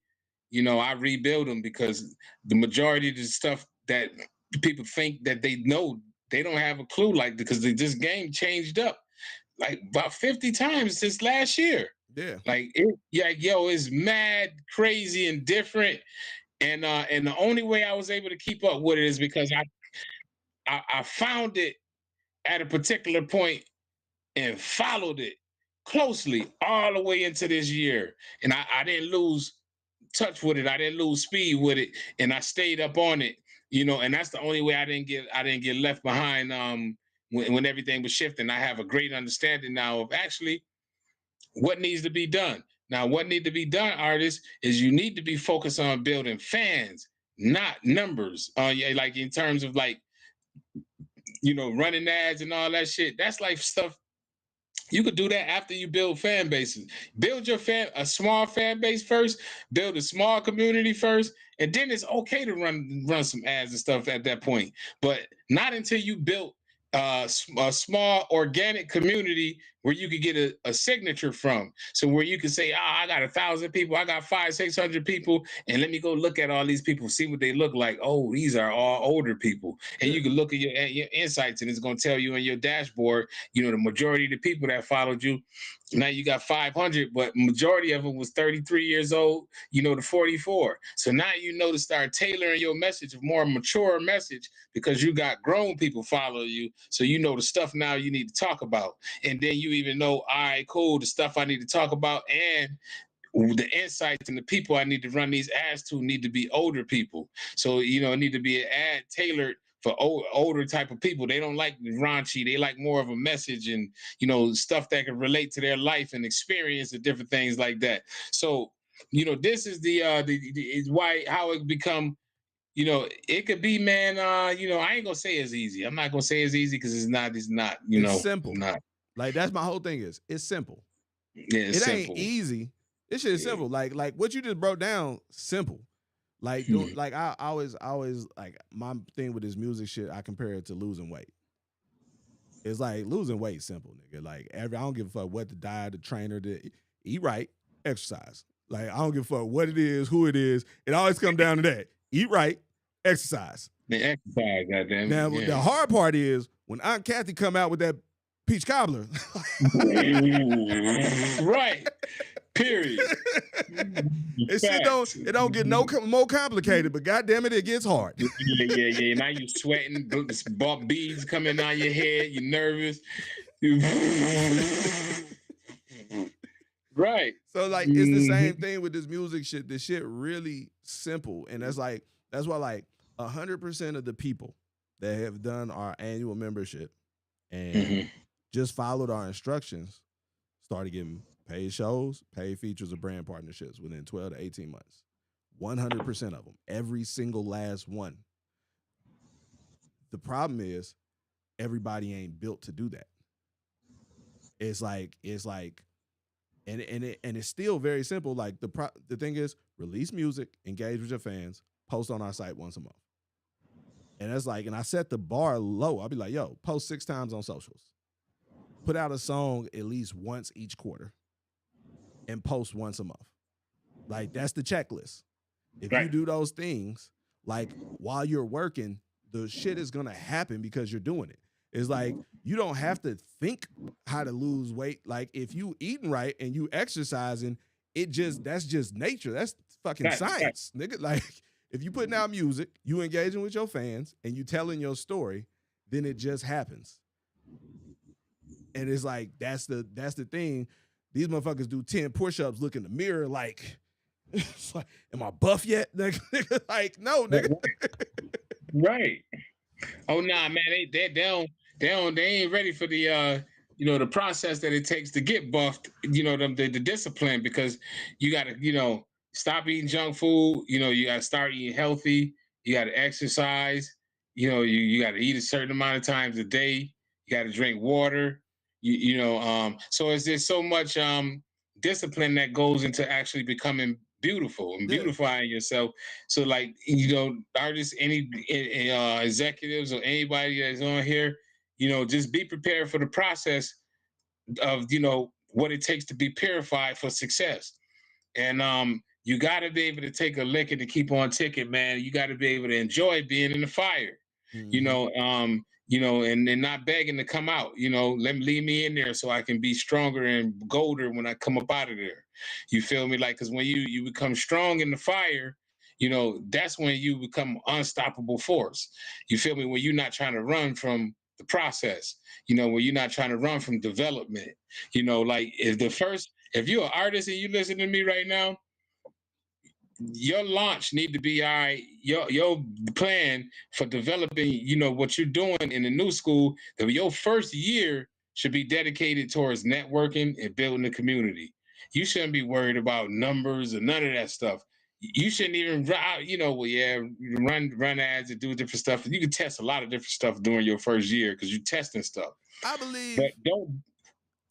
I rebuild them, because the majority of the stuff that people think that they know, they don't have a clue. Like, because this game changed up like about 50 times since last year. Yeah. Like, it's mad, crazy, and different. And the only way I was able to keep up with it is because I found it at a particular point and followed it closely all the way into this year. And I didn't lose touch with it. I didn't lose speed with it. And I stayed up on it, and that's the only way I didn't get left behind when everything was shifting. I have a great understanding now of actually what needs to be done. Now, what need to be done, artists, is you need to be focused on building fans, not numbers. Yeah, like in terms of like, running ads and all that shit. That's like stuff you could do that after you build fan bases. Build a small fan base first, build a small community first, and then it's okay to run some ads and stuff at that point. But not until you built a small organic community where you could get a signature from. So where you can say, I got 1,000 people, I got 500-600 people, and let me go look at all these people, see what they look like. Oh, these are all older people. And Yeah. you can look at your insights, and it's going to tell you on your dashboard, the majority of the people that followed you. Now you got 500, but majority of them was 33 years old, to 44. So now to start tailoring your message, a more mature message, because you got grown people follow you. So the stuff now you need to talk about. And then you even know, all right, cool, the stuff I need to talk about and the insights and the people I need to run these ads to need to be older people. So, it need to be an ad tailored for older type of people. They don't like raunchy. They like more of a message and, stuff that can relate to their life and experience and different things like that. So, this is is why how it become, it could be, man, I ain't gonna say it's easy. I'm not gonna say it's easy because it's not, It's simple. not. Like that's my whole thing is it's simple. Yeah, it's It ain't simple. easy. This shit is simple. Like what you just broke down, simple. Like doing like I always like my thing with this music shit, I compare it to losing weight. It's like losing weight simple, nigga. Like I don't give a fuck what the diet, the trainer, eat right, exercise. Like I don't give a fuck what it is, who it is. It always comes down to that. Eat right, exercise. The exercise, goddamn. Now the hard part is when Aunt Kathy come out with that peach cobbler. Right. Period. It don't get no more complicated, but goddamn it gets hard. Yeah. Now you sweating, bump beads coming down your head. You're nervous. Right. So like it's the same thing with this music shit. This shit really simple, and that's why like 100% of the people that have done our annual membership and just followed our instructions started getting paid shows, paid features, or brand partnerships within 12 to 18 months. 100% of them, every single last one. The problem is everybody ain't built to do that. It's like and it's still very simple. Like the thing is, release music, engage with your fans, post on our site once a month. And that's like, and I set the bar low. I'll be like, yo, post 6 times on socials. Put out a song at least once each quarter and post once a month. Like that's the checklist. If you do those things, like while you're working, the shit is gonna happen because you're doing it. It's like you don't have to think how to lose weight. Like if you eating right and you exercising, that's just nature. That's fucking science, nigga. Like if you putting out music, you engaging with your fans, and you telling your story, then it just happens. And it's like that's the thing. These motherfuckers do 10 push-ups, look in the mirror like, am I buff yet? Like, no, nigga. Right. Oh nah, man, they ain't ready for the the process that it takes to get buffed, the discipline, because you gotta, stop eating junk food, you gotta start eating healthy, you gotta exercise, you gotta eat a certain amount of times a day, you gotta drink water, so is there so much discipline that goes into actually becoming beautiful and beautifying yourself. So like, artists, any executives or anybody that's on here, just be prepared for the process of, what it takes to be purified for success. And you got to be able to take a licking to keep on ticking, man. You got to be able to enjoy being in the fire, and not begging to come out. Let me leave me in there so I can be stronger and golder when I come up out of there. You feel me? Like, because when you become strong in the fire that's when you become unstoppable force. You feel me? When you're not trying to run from the process, when you're not trying to run from development, like if you're an artist and you listen to me right now, your launch need to be all right. Your plan for developing, what you're doing in the new school, that your first year should be dedicated towards networking and building the community. You shouldn't be worried about numbers or none of that stuff. You shouldn't even well, yeah, run ads and do different stuff. You can test a lot of different stuff during your first year because you're testing stuff. I But believe don't.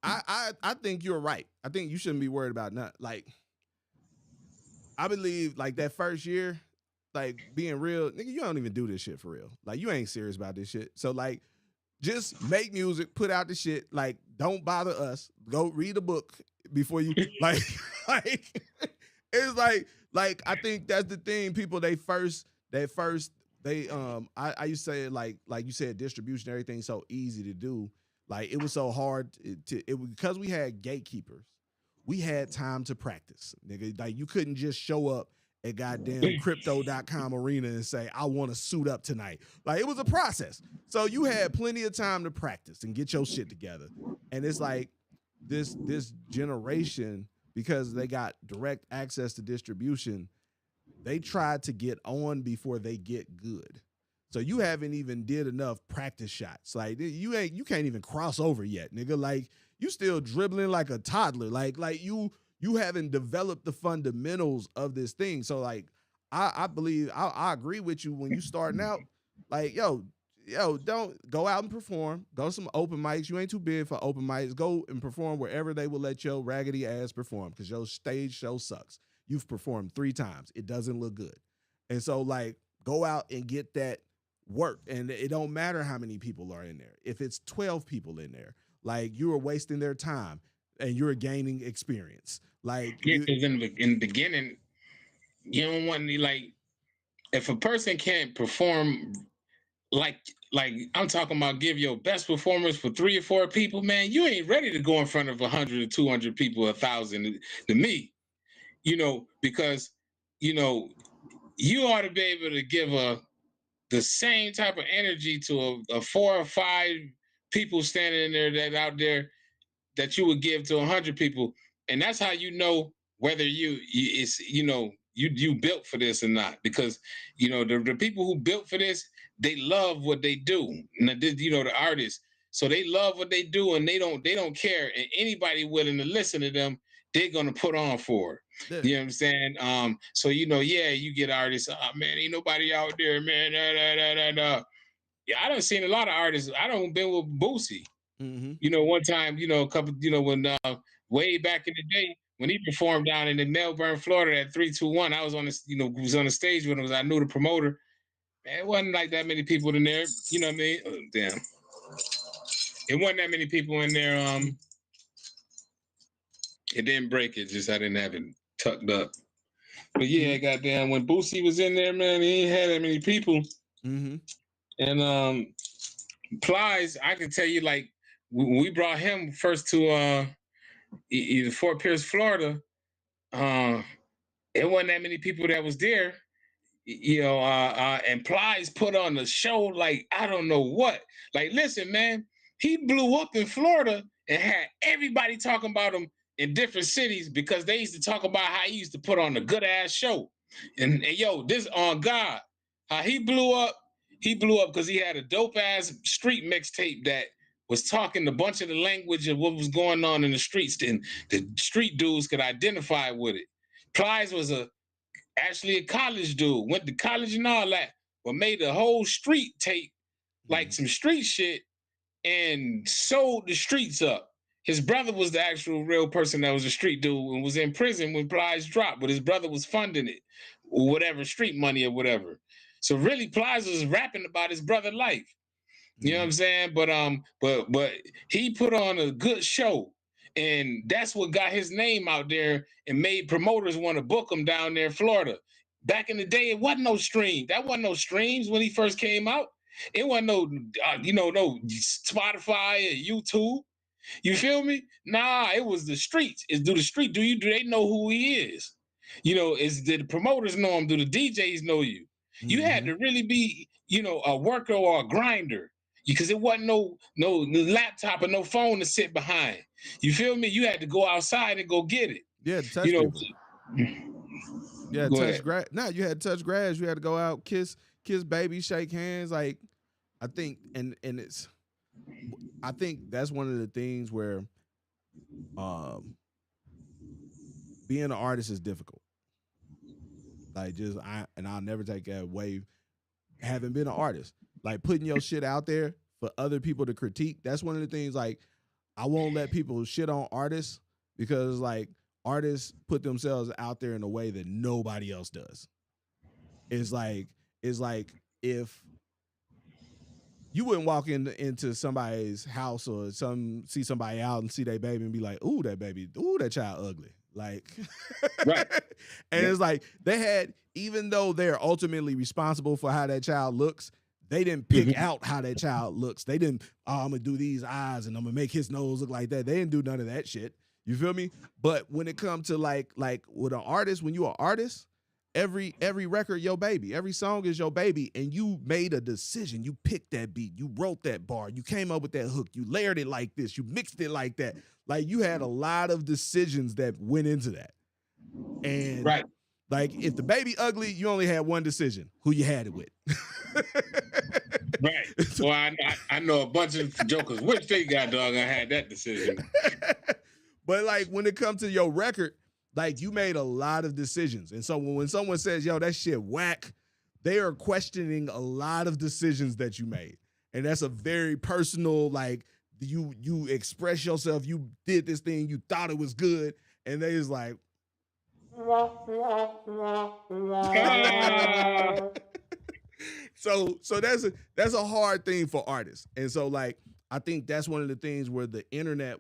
I think you're right. I think you shouldn't be worried about nothing. Like, I believe like that first year, like being real, nigga, you don't even do this shit for real. Like, you ain't serious about this shit. So like, just make music, put out the shit. Like, don't bother us. Go read a book before you like like it's like I think that's the thing. People they first I used to say like you said, distribution, everything so easy to do. Like, it was so hard because we had gatekeepers. We had time to practice, nigga. Like, you couldn't just show up at goddamn crypto.com arena and say, I want to suit up tonight. Like, it was a process. So you had plenty of time to practice and get your shit together. And it's like this generation, because they got direct access to distribution, they tried to get on before they get good. So you haven't even did enough practice shots. Like, you can't even cross over yet, nigga. Like, you still dribbling like a toddler. Like you haven't developed the fundamentals of this thing. So like, I believe I agree with you when you starting out. Like, yo, don't go out and perform. Go to some open mics. You ain't too big for open mics. Go and perform wherever they will let your raggedy ass perform, because your stage show sucks. You've performed 3 times. It doesn't look good. And so like, go out and get that work. And it don't matter how many people are in there. If it's 12 people in there, like, you are wasting their time and you're gaining experience. Like, Yeah, because in the beginning, you don't want any, like, if a person can't perform like I'm talking about, give your best performance for 3 or 4 people, man, you ain't ready to go in front of 100 or 200 people, 1,000 to me, because you ought to be able to give the same type of energy to a 4 or 5 people standing in there that out there that you would give to 100 people. And that's how you know whether you built for this or not, because the people who built for this, they love what they do. And the artists, so they love what they do, and they don't care, and anybody willing to listen to them, they're gonna put on for it. yeah. You know what I'm saying? So yeah, you get artists, oh man, ain't nobody out there, man. Yeah, I done seen a lot of artists. I done been with Boosie. One time, a couple, when way back in the day when he performed down in the Melbourne, Florida at 321, I was on the, was on the stage with him. I knew the promoter. Man, it wasn't like that many people in there. You know what I mean? Oh, damn. It wasn't that many people in there. It didn't break it. Just I didn't have it tucked up. But yeah, goddamn, when Boosie was in there, man, he ain't had that many people. And Plies, I can tell you, like, we brought him first to Fort Pierce, Florida. It wasn't that many people that was there, and Plies put on a show like I don't know what. Like, listen, man, he blew up in Florida and had everybody talking about him in different cities because they used to talk about how he used to put on a good ass show. And yo, this on God, how he blew up because he had a dope ass street mixtape that was talking a bunch of the language of what was going on in the streets, and the street dudes could identify with it. Plies was actually a college dude, went to college and all that, but made a whole street tape, like some street shit, and sold the streets up. His brother was the actual real person that was a street dude and was in prison when Plies dropped, but his brother was funding it, or whatever, street money or whatever. So really, Plies was rapping about his brother's life. You know what I'm saying? But he put on a good show, and that's what got his name out there and made promoters want to book him down there in Florida. Back in the day, it wasn't no stream. That wasn't no streams when he first came out. It wasn't no, no Spotify or YouTube. You feel me? Nah, it was the streets. Do they know who he is? Is the promoters know them? Do the DJs know you? You had to really be, a worker or a grinder, because it wasn't no laptop or no phone to sit behind. You feel me? You had to go outside and go get it. Yeah, to touch people. Yeah, Go touch ahead. grass. No, you had to touch grass. You had to go out, kiss baby, shake hands. Like, I think, and it's, I think that's one of the things where, being an artist is difficult. Like, I'll never take that away. Having been an artist, like putting your shit out there for other people to critique. That's one of the things. Like, I won't let people shit on artists, because like artists put themselves out there in a way that nobody else does. It's like if you wouldn't walk into somebody's house or see somebody out and see their baby and be like, "Ooh, that baby, ooh, that child ugly." Like, right. And it's like they had, even though they're ultimately responsible for how that child looks, they didn't pick out how that child looks. They didn't, I'm gonna do these eyes and I'm gonna make his nose look like that. They didn't do none of that shit. You feel me? But when it comes to like with an artist, when you're an artist, every record your baby, every song is your baby, and you made a decision. You picked that beat, you wrote that bar, you came up with that hook, you layered it like this, you mixed it like that. Like, you had a lot of decisions that went into that. And right. Like, if the baby ugly, you only had one decision: who you had it with. Right. Well, I know a bunch of jokers. Which they got, dog? I had that decision. But like, when it comes to your record, like, you made a lot of decisions. And so when someone says, "Yo, that shit whack," they are questioning a lot of decisions that you made. And that's a very personal, like, you express yourself, you did this thing, you thought it was good, and they is like, so that's a hard thing for artists. And so, like, I think that's one of the things where the internet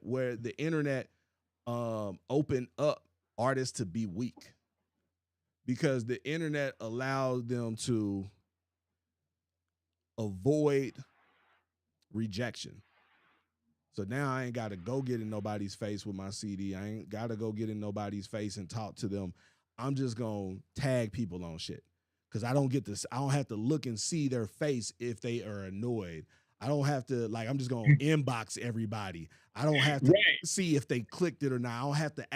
opened up artists to be weak, because the internet allows them to avoid rejection. So now I ain't got to go get in nobody's face with my CD. I ain't got to go get in nobody's face and talk to them. I'm just going to tag people on shit, because I don't have to look and see their face if they are annoyed. I don't have to, like, I'm just going to inbox everybody. I don't have to see if they clicked it or not. I don't have to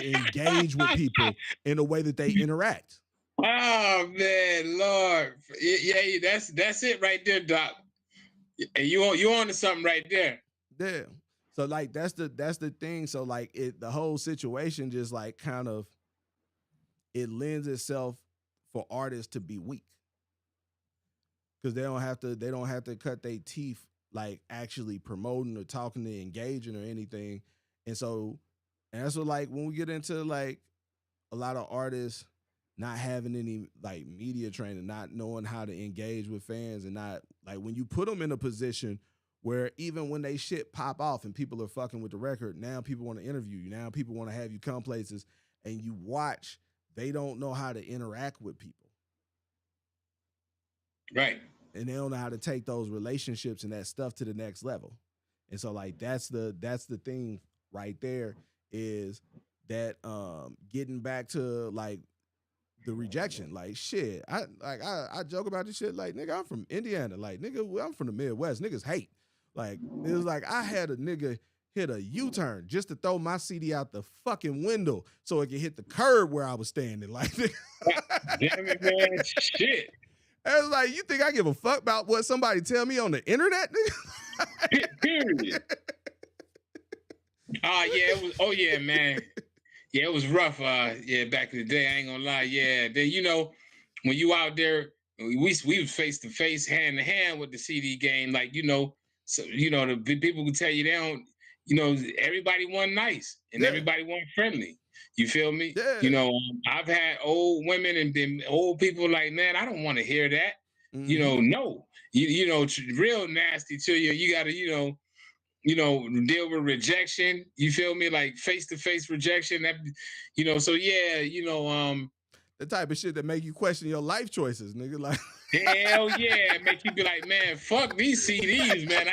engage with people in a way that they interact. Oh, man, Lord. Yeah, that's it right there, Doc. And you on to something right there. Yeah. So like, that's the thing. So like, the whole situation just like kind of, it lends itself for artists to be weak, because they don't have to cut their teeth like actually promoting or talking to engaging or anything. And that's what, like, when we get into like a lot of artists not having any like media training, not knowing how to engage with fans, and not like, when you put them in a position where even when they shit pop off and people are fucking with the record, now people want to interview you. Now people want to have you come places, and you watch, they don't know how to interact with people. Right. And they don't know how to take those relationships and that stuff to the next level. And so like, that's the thing right there, is that getting back to like the rejection. Like, shit, I joke about this shit. Like, nigga, I'm from Indiana. Like, nigga, I'm from the Midwest. Niggas hate. Like, it was like I had a nigga hit a U-turn just to throw my CD out the fucking window so it could hit the curb where I was standing. Like, damn it, man, shit. I was like, you think I give a fuck about what somebody tell me on the internet, nigga? Period. Oh yeah, man. Yeah, it was rough. Yeah, back in the day, I ain't gonna lie. Yeah, then when you out there, we was face to face, hand to hand with the CD game. Like, so the people who tell you they don't. Everybody wasn't nice and everybody wasn't friendly. You feel me? Yeah. I've had old women and then old people like, man, I don't want to hear that. Mm-hmm. No, real nasty to you. You got to, deal with rejection. You feel me? Like face-to-face rejection. That, so yeah, the type of shit that make you question your life choices, nigga. Like, hell yeah, make you be like, man, fuck these CDs, man.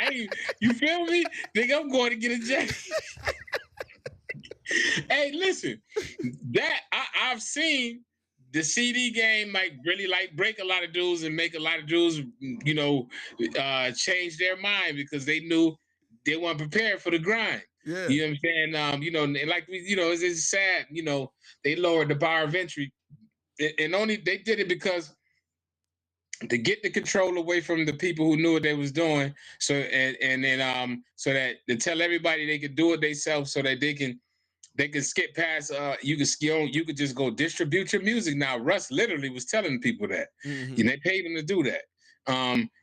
You feel me? Nigga, I'm going to get a jacket. Hey, listen, that I've seen the CD game like really like break a lot of dudes and make a lot of dudes, change their mind because they knew they weren't prepared for the grind. Yeah. You know what I'm saying? And like it's sad. They lowered the bar of entry, and only they did it because to get the control away from the people who knew what they was doing. So and then so that to tell everybody they could do it themselves, so that they can skip past you could just go distribute your music now. Russ literally was telling people that. They paid him to do that.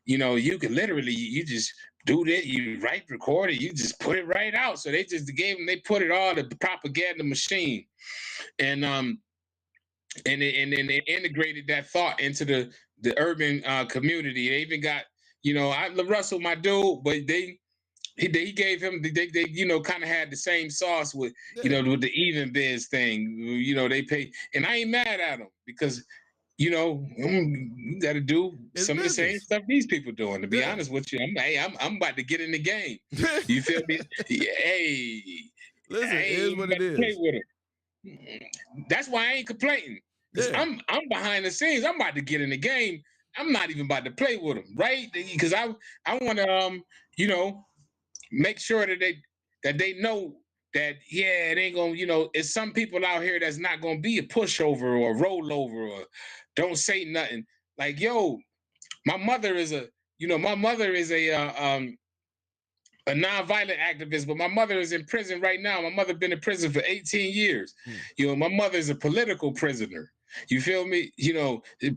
You could literally you just do that, you write, record it, you just put it right out. So they put it all the propaganda machine. And then they integrated that thought into the urban community. They even got, I Russell, my dude, but he gave him they kind of had the same sauce with with the even biz thing. They pay, and I ain't mad at them because you got to do It's some of the same business. stuff these people doing. To be Yeah. honest with you, I'm about to get in the game. You feel me? Hey, Listen, I it is ain't what about it to play is. with them. That's why I ain't complaining. Because Yeah. I'm behind the scenes. I'm about to get in the game. I'm not even about to play with them, right? Because I want to you know make sure that they know that it ain't gonna it's some people out here that's not gonna be a pushover or a rollover or don't say nothing. Like my mother is a nonviolent activist, but my mother is in prison right now. My mother been in prison for 18 years. Mm. My mother is a political prisoner. You feel me?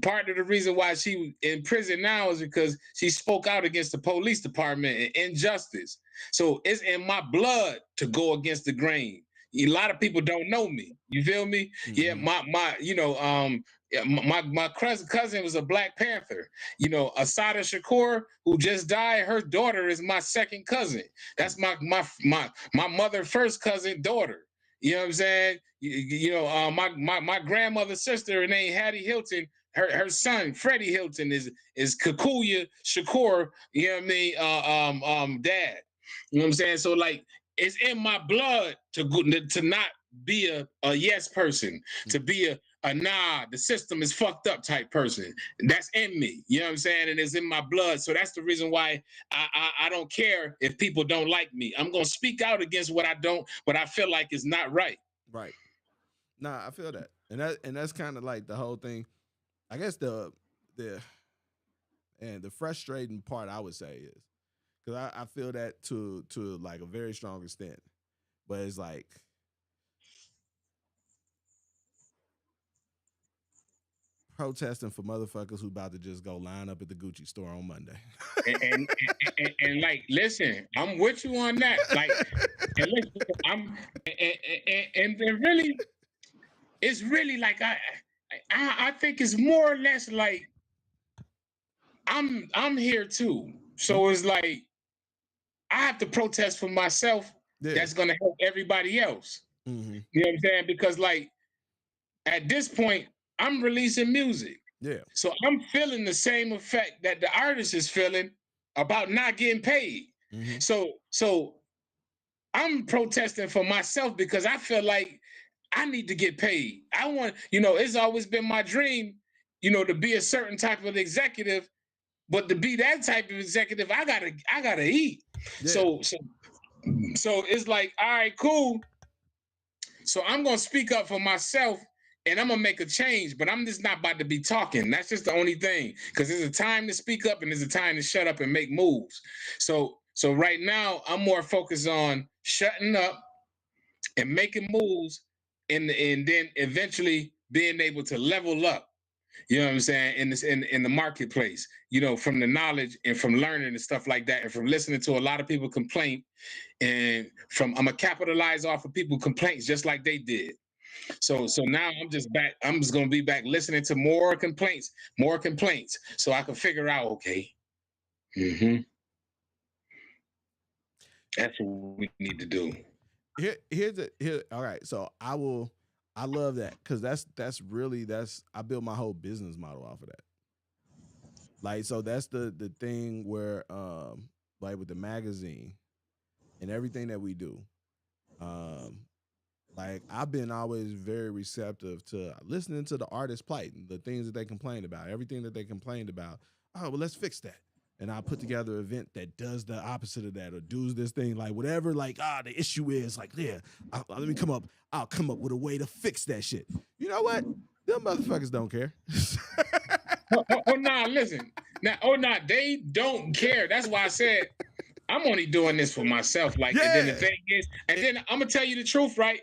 Part of the reason why she in prison now is because she spoke out against the police department and injustice. So it's in my blood to go against the grain. A lot of people don't know me. You feel me? Yeah, my cousin was a Black Panther. Asada Shakur, who just died, her daughter is my second cousin. That's my mother first cousin daughter. You know what I'm saying? My grandmother's sister, her name Hattie Hilton. Her son Freddie Hilton is Kikuya Shakur. You know what I mean? Dad. You know what I'm saying? So like, it's in my blood to not be a yes person, to be a nah, the system is fucked up type person. That's in me. You know what I'm saying? And it's in my blood. So that's the reason why I don't care if people don't like me. I'm gonna speak out against what I feel like is not right. Right. Nah, I feel that. And that's kind of like the whole thing. I guess the and the frustrating part I would say is because I feel that to like a very strong extent. But it's like protesting for motherfuckers who about to just go line up at the Gucci store on Monday. And like, listen, I'm with you on that. Like, and listen, and really, it's really like I think it's more or less like I'm here too. So it's like I have to protest for myself. Yeah. That's gonna help everybody else. Mm-hmm. You know what I'm saying? Because like at this point, I'm releasing music. Yeah. So I'm feeling the same effect that the artist is feeling about not getting paid. Mm-hmm. So I'm protesting for myself because I feel like I need to get paid. I want, it's always been my dream, to be a certain type of executive, but to be that type of executive, I gotta eat. Yeah. So it's like, all right, cool. So I'm gonna speak up for myself and I'm gonna make a change, but I'm just not about to be talking. That's just the only thing. Because there's a time to speak up and there's a time to shut up and make moves. So right now I'm more focused on shutting up and making moves and then eventually being able to level up. You know what I'm saying? In the marketplace, from the knowledge and from learning and stuff like that, and from listening to a lot of people complain, and from I'm gonna capitalize off of people complaints just like they did. So now I'm just back. I'm just gonna be back listening to more complaints, so I can figure out, okay, that's what we need to do. Here. All right. So I love that because I built my whole business model off of that. Like, so that's the thing where like with the magazine and everything that we do, um, like I've been always very receptive to listening to the artist's plight and the things that they complained about, everything that they complained about. Oh, well, let's fix that. And I put together an event that does the opposite of that or does this thing, like whatever, like, the issue is, like, yeah, let me come up, I'll come up with a way to fix that shit. You know what? Them motherfuckers don't care. Nah, listen. Now, nah, they don't care. That's why I said I'm only doing this for myself. Like, and then the Yeah. thing is, and then I'm gonna tell you the truth, right?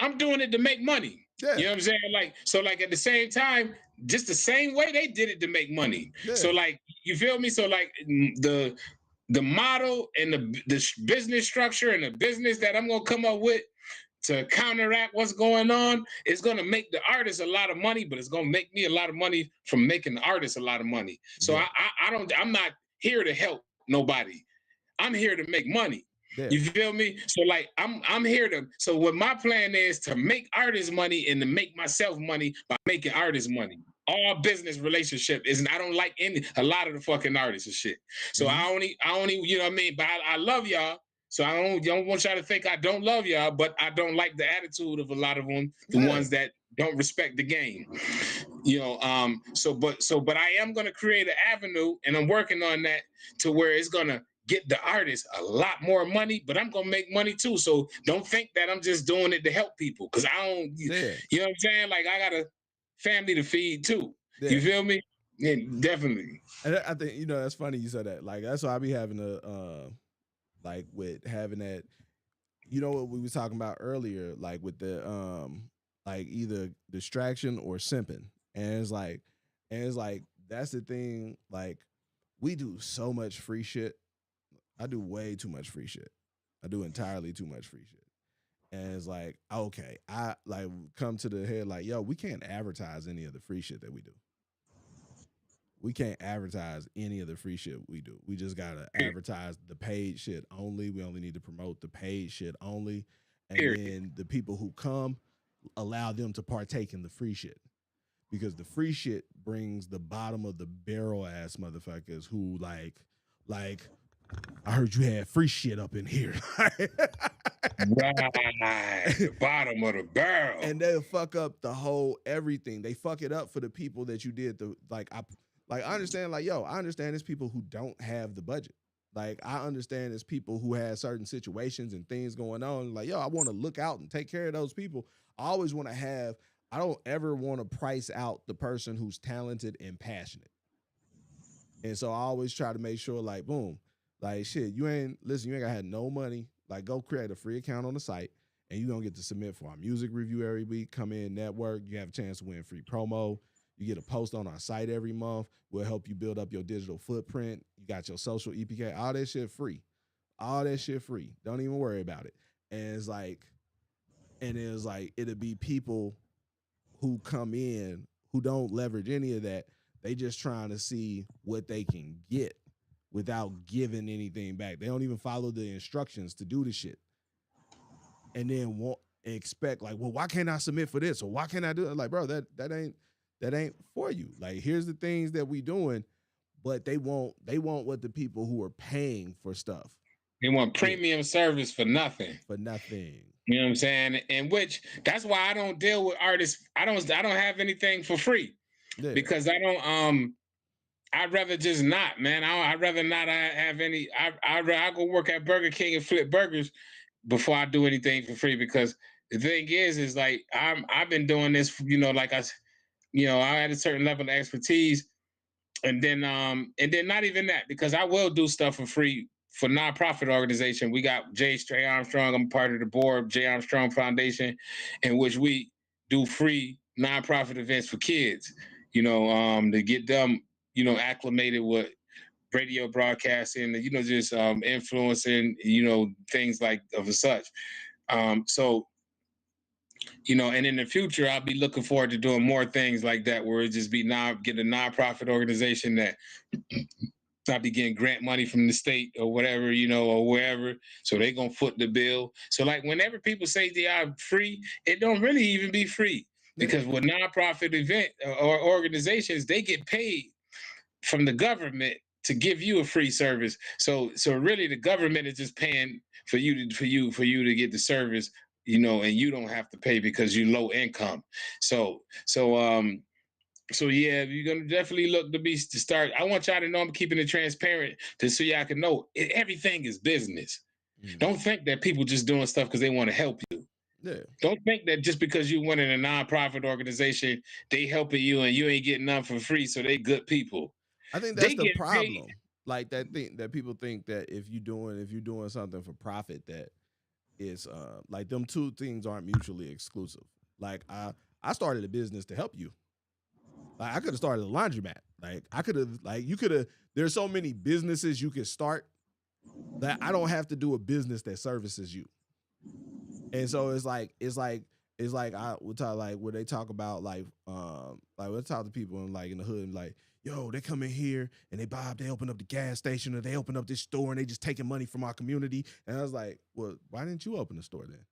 I'm doing it to make money. Yeah. You know what I'm saying? Like, so like at the same time, just the same way they did it to make money. Yeah. So like, you feel me? So like the model and the business structure and the business that I'm gonna come up with to counteract what's going on is going to make the artist a lot of money, but it's going to make me a lot of money from making the artist a lot of money. So Yeah. I'm not here to help nobody. I'm here to make money. Yeah. You feel me? So like I'm here to. So what my plan is to make artists money and to make myself money by making artists money. All business relationship is, I don't like a lot of the fucking artists and shit. So I only, you know what I mean. But I love y'all. So I don't want y'all to think I don't love y'all, but I don't like the attitude of a lot of them, the ones that don't respect the game. You know, but I am gonna create an avenue, and I'm working on that to where it's gonna get the artist a lot more money, but I'm gonna make money too. So don't think that I'm just doing it to help people, because I don't. Yeah. You know what I'm saying? Like, I got a family to feed too. Yeah. You feel me? Yeah, definitely. And I think, that's funny you said that. Like that's why I be having like with having that, what we was talking about earlier, like with the like either distraction or simping. And it's like that's the thing, like we do so much free shit. I do way too much free shit. I do entirely too much free shit. And it's like, okay, I like come to the head like, yo, we can't advertise any of the free shit that we do. We can't advertise any of the free shit we do. We just gotta advertise the paid shit only. We only need to promote the paid shit only. And then the people who come, allow them to partake in the free shit. Because the free shit brings the bottom of the barrel ass motherfuckers who like I heard you had free shit up in here. Right, the bottom of the barrel. And they'll fuck up the whole everything. They fuck it up for the people that you did the I understand, like, yo, I understand there's people who don't have the budget. Like, I understand there's people who have certain situations and things going on. Like, yo, I want to look out and take care of those people. I always want to have, I don't ever want to price out the person who's talented and passionate. And so I always try to make sure, like, boom, like, shit, you ain't gonna have no money. Like, go create a free account on the site and you're gonna get to submit for our music review every week. Come in, network, you have a chance to win free promo. You get a post on our site every month. We'll help you build up your digital footprint. You got your social EPK, all that shit free. All that shit free. Don't even worry about it. And it's like, it'll be people who come in who don't leverage any of that. They just trying to see what they can get without giving anything back. They don't even follow the instructions to do the shit. And then won't expect, like, well, why can't I submit for this? Or why can't I do it? Like, bro, that ain't for you. Like, here's the things that we doing, but they want what the people who are paying for stuff. They want premium service for nothing. For nothing. You know what I'm saying? And which, that's why I don't deal with artists. I don't have anything for free. Yeah. Because I don't I'd rather just not, man. I'd rather not have any. I go work at Burger King and flip burgers before I do anything for free. Because the thing is like I've been doing this, like I had a certain level of expertise, and then not even that, because I will do stuff for free for nonprofit organization. We got J. Armstrong. I'm part of the board, J. Armstrong Foundation, in which we do free nonprofit events for kids. To get them, acclimated with radio broadcasting, just influencing, things like of such. So, and in the future, I'll be looking forward to doing more things like that, where it just be get a nonprofit organization that I'll be getting grant money from the state or whatever, or wherever. So they gonna foot the bill. So like whenever people say they are free, it don't really even be free, because with nonprofit event or organizations, they get paid from the government to give you a free service. So really the government is just paying for you to get the service and you don't have to pay because you're low income. So yeah, you're gonna definitely look to start. I want y'all to know I'm keeping it transparent so y'all can know everything is business. Don't think that people just doing stuff because they want to help you. Yeah. Don't think that just because you went in a nonprofit organization, they helping you and you ain't getting none for free, so they good people. I think that's They the get paid. problem. Like that thing that people think that if you're doing something for profit, that is like them two things aren't mutually exclusive. Like I started a business to help you. Like I could have started a laundromat. Like I could have, like you could have. There's so many businesses you could start that I don't have to do a business that services you. And so it's like I would talk, like where they talk about like we'll talk to people in the hood and like, yo, they come in here and they open up the gas station or they open up this store and they just taking money from our community. And I was like, well, why didn't you open a store then?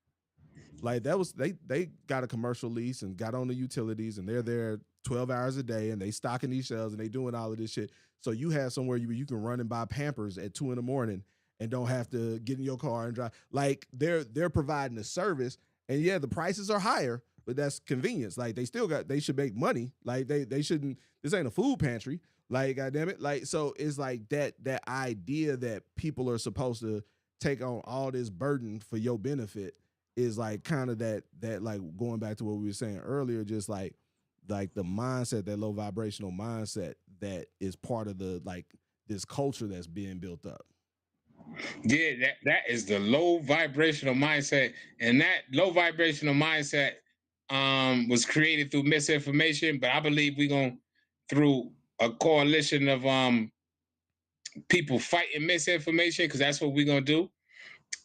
Like that was they got a commercial lease and got on the utilities and they're there 12 hours a day and they stocking these shelves and they doing all of this shit. So you have somewhere you can run and buy Pampers at 2 a.m. and don't have to get in your car and drive. Like they're providing a service, and yeah, the prices are higher, but that's convenience. Like they should make money. Like they shouldn't. This ain't a food pantry. Like goddamn it. Like so it's like that idea that people are supposed to take on all this burden for your benefit is like kind of that like going back to what we were saying earlier, just like the mindset, that low vibrational mindset that is part of the like this culture that's being built up. Yeah, that is the low vibrational mindset, and that low vibrational mindset was created through misinformation. But I believe we're going through a coalition of people fighting misinformation, because that's what we're gonna do.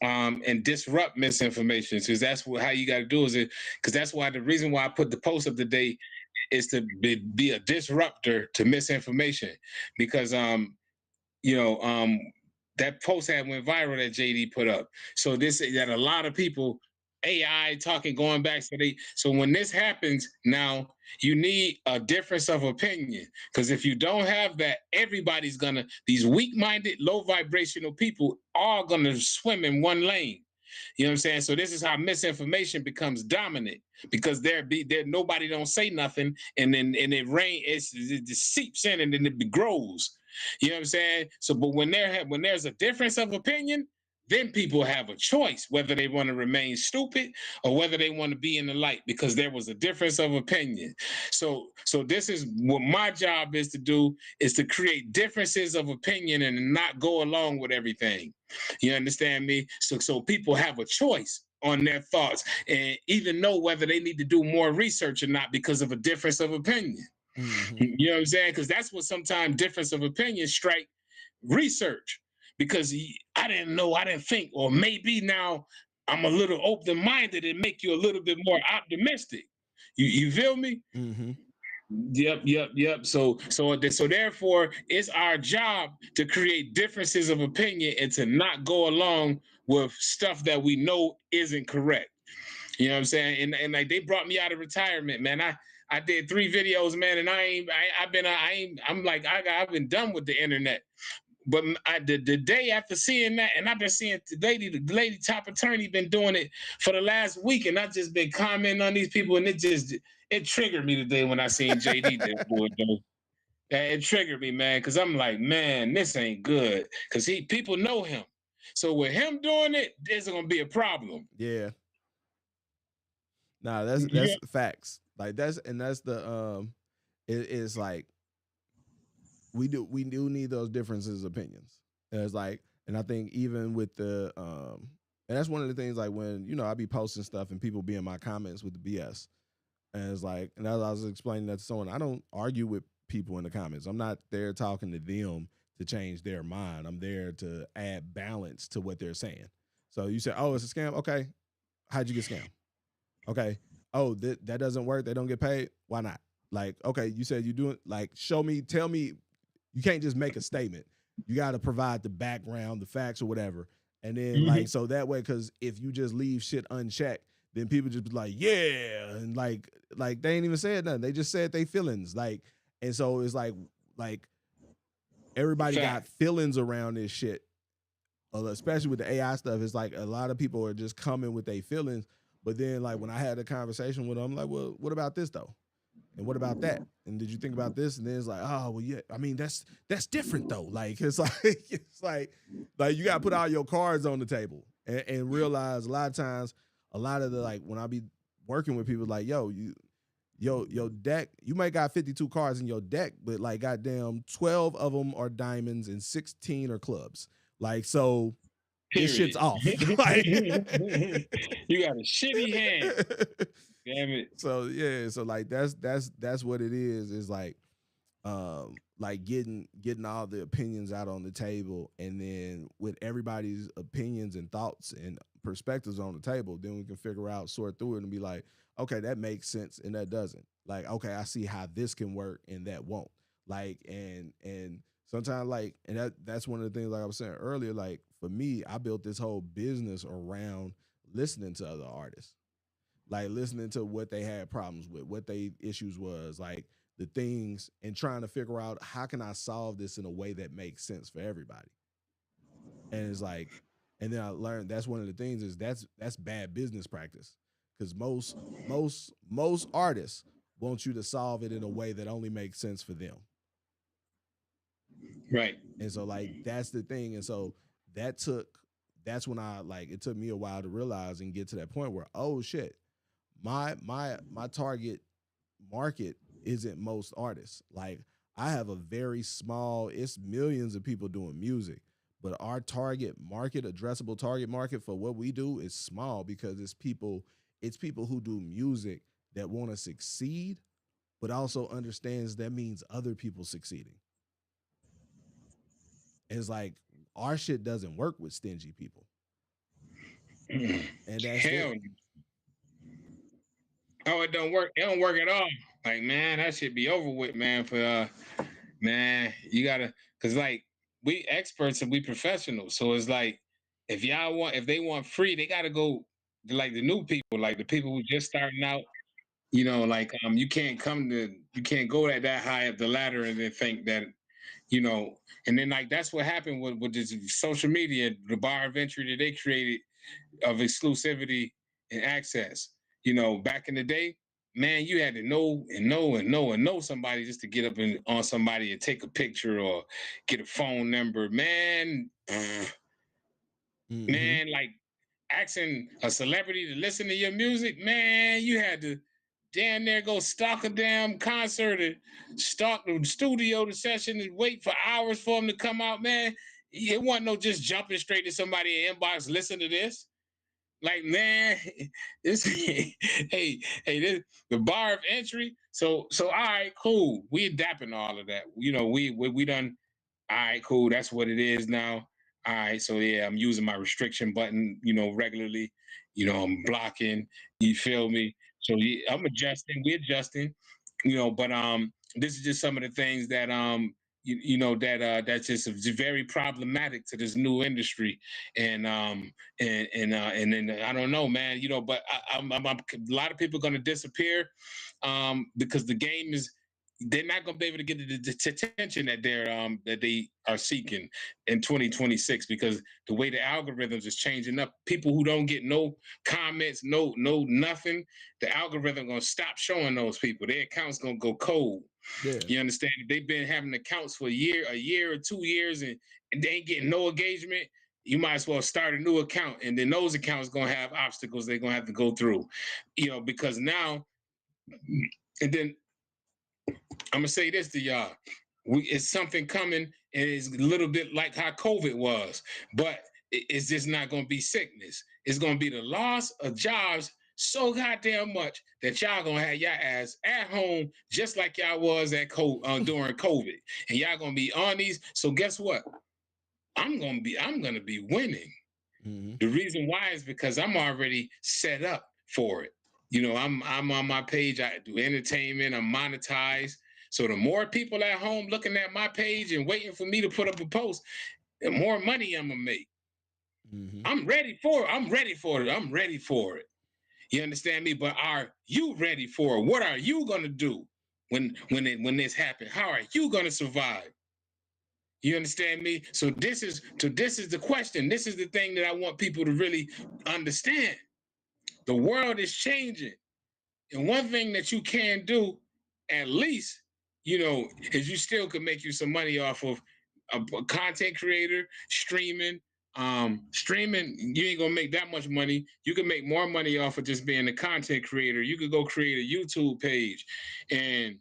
And disrupt misinformation, because that's how you got to do is it, because that's why the reason why I put the post up today is to be a disruptor to misinformation, because you know, that post had went viral that JD put up. So this that a lot of people AI talking going back. So when this happens now, you need a difference of opinion, because if you don't have that, everybody's gonna, these weak-minded, low vibrational people are gonna swim in one lane. You know what I'm saying? So this is how misinformation becomes dominant, because there nobody don't say nothing, and then it seeps in and then it grows. You know what I'm saying? So, but when there's a difference of opinion, then people have a choice whether they want to remain stupid or whether they want to be in the light, because there was a difference of opinion. So this is what my job is to do, is to create differences of opinion and not go along with everything. You understand me? So people have a choice on their thoughts and even know whether they need to do more research or not because of a difference of opinion. Mm-hmm. You know what I'm saying? Because that's what sometimes difference of opinion strike research. Because I didn't know, I didn't think, or maybe now I'm a little open-minded and make you a little bit more optimistic. You feel me? Mm-hmm. Yep. So therefore, it's our job to create differences of opinion and to not go along with stuff that we know isn't correct. You know what I'm saying? And like they brought me out of retirement, man. I did 3 videos, man, and I've been done with the internet. But the day after seeing that, and I've been seeing the lady top attorney been doing it for the last week, and I've just been commenting on these people, and it triggered me today when I seen JD do it. It triggered me, man, because I'm like, man, this ain't good, because people know him. So with him doing it, there's gonna be a problem. Yeah. Nah, that's Yeah. facts. Like that's the it's like we do need those differences of opinions. And it's like, and I think even with the and that's one of the things, like when I be posting stuff and people be in my comments with the BS. And it's like, and as I was explaining that to someone, I don't argue with people in the comments. I'm not there talking to them to change their mind. I'm there to add balance to what they're saying. So you say, oh, it's a scam. Okay. How'd you get scammed? Okay. Oh, that doesn't work. They don't get paid. Why not? Like, okay, you said you doing, like, show me, tell me. You can't just make a statement. You got to provide the background, the facts, or whatever. And then, like, so that way, because if you just leave shit unchecked, then people just be like, yeah, and like they ain't even said nothing. They just said they feelings, like, and so it's like everybody got feelings around this shit, especially with the AI stuff. It's like a lot of people are just coming with their feelings, But then like when I had a conversation with them, I'm like, well, what about this though? And what about that? And did you think about this? And then it's like, oh well, yeah. I mean, that's different though. Like it's like like you got to put all your cards on the table and realize a lot of times, a lot of the like when I be working with people, like your deck, you might got 52 cards in your deck, but like goddamn 12 of them are diamonds and 16 are clubs. Like so. This shit's Period. off. Like, You got a shitty hand. Damn it. So yeah, so like that's what it is. Is like getting all the opinions out on the table, and then with everybody's opinions and thoughts and perspectives on the table, then we can figure out, sort through it, and be like, okay, that makes sense and that doesn't. Like, okay, I see how this can work and that won't. Like, and sometimes like, and that's one of the things, like I was saying earlier, like for me, I built this whole business around listening to other artists, like listening to what they had problems with, what they issues was, like the things, and trying to figure out how can I solve this in a way that makes sense for everybody. And it's like, and then I learned that's one of the things is that's bad business practice, because most artists want you to solve it in a way that only makes sense for them. Right. And so like that's the thing. And so that took that's when I like it took me a while to realize and get to that point where, oh shit, my target market isn't most artists. Like I have a very small, it's millions of people doing music, but our target market, addressable target market for what we do is small, because it's people who do music that want to succeed, but also understands that means other people succeeding. It's like our shit doesn't work with stingy people. And that's Hell, it. oh, it don't work. It don't work at all. Like, man, that should be over with, man. For man, you gotta, cause like we experts and we professionals. So it's like if they want free, they gotta go to like the new people, like the people who just starting out. Like you can't go that high up the ladder and then think that you know, and then like that's what happened with this social media, the bar of entry that they created of exclusivity and access. Back in the day, man, you had to know and know and know and know somebody just to get up and on somebody and take a picture or get a phone number. Man, Mm-hmm. man, like asking a celebrity to listen to your music, man, you had to damn near go stalk a damn concert and stalk the studio, the session, and wait for hours for them to come out, man. It wasn't no just jumping straight to somebody in inbox, listen to this. Like, man, this this the bar of entry. So all right, cool. We adapting all of that. We done all right, cool. That's what it is now. All right, so yeah, I'm using my restriction button, regularly. I'm blocking. You feel me? So yeah, I'm adjusting. We're adjusting. But this is just some of the things that that's just very problematic to this new industry, and then I don't know, man. But a lot of people are going to disappear, because the game is they're not going to be able to get the attention that they are seeking in 2026, because the way the algorithms is changing up, people who don't get no comments, no nothing, the algorithm going to stop showing those people. Their account's going to go cold. Yeah. You understand? They've been having accounts for a year or 2 years, and they ain't getting no engagement. You might as well start a new account, and then those accounts going to have obstacles they're going to have to go through, because now, and then I'm gonna say this to y'all. It's something coming, and it's a little bit like how COVID was, but it's just not gonna be sickness. It's gonna be the loss of jobs so goddamn much that y'all gonna have your ass at home just like y'all was during COVID, and y'all gonna be on these. So guess what? I'm gonna be winning. Mm-hmm. The reason why is because I'm already set up for it. I'm on my page. I do entertainment. I'm monetized. So the more people at home looking at my page and waiting for me to put up a post, the more money I'm gonna make. Mm-hmm. I'm ready for it. I'm ready for it. I'm ready for it. You understand me? But are you ready for it? What are you gonna do when this happens? How are you gonna survive? You understand me? So this is the question. This is the thing that I want people to really understand. The world is changing. And one thing that you can do, at least, is you still can make you some money off of a content creator, streaming. Streaming, you ain't gonna make that much money. You can make more money off of just being a content creator. You could go create a YouTube page, and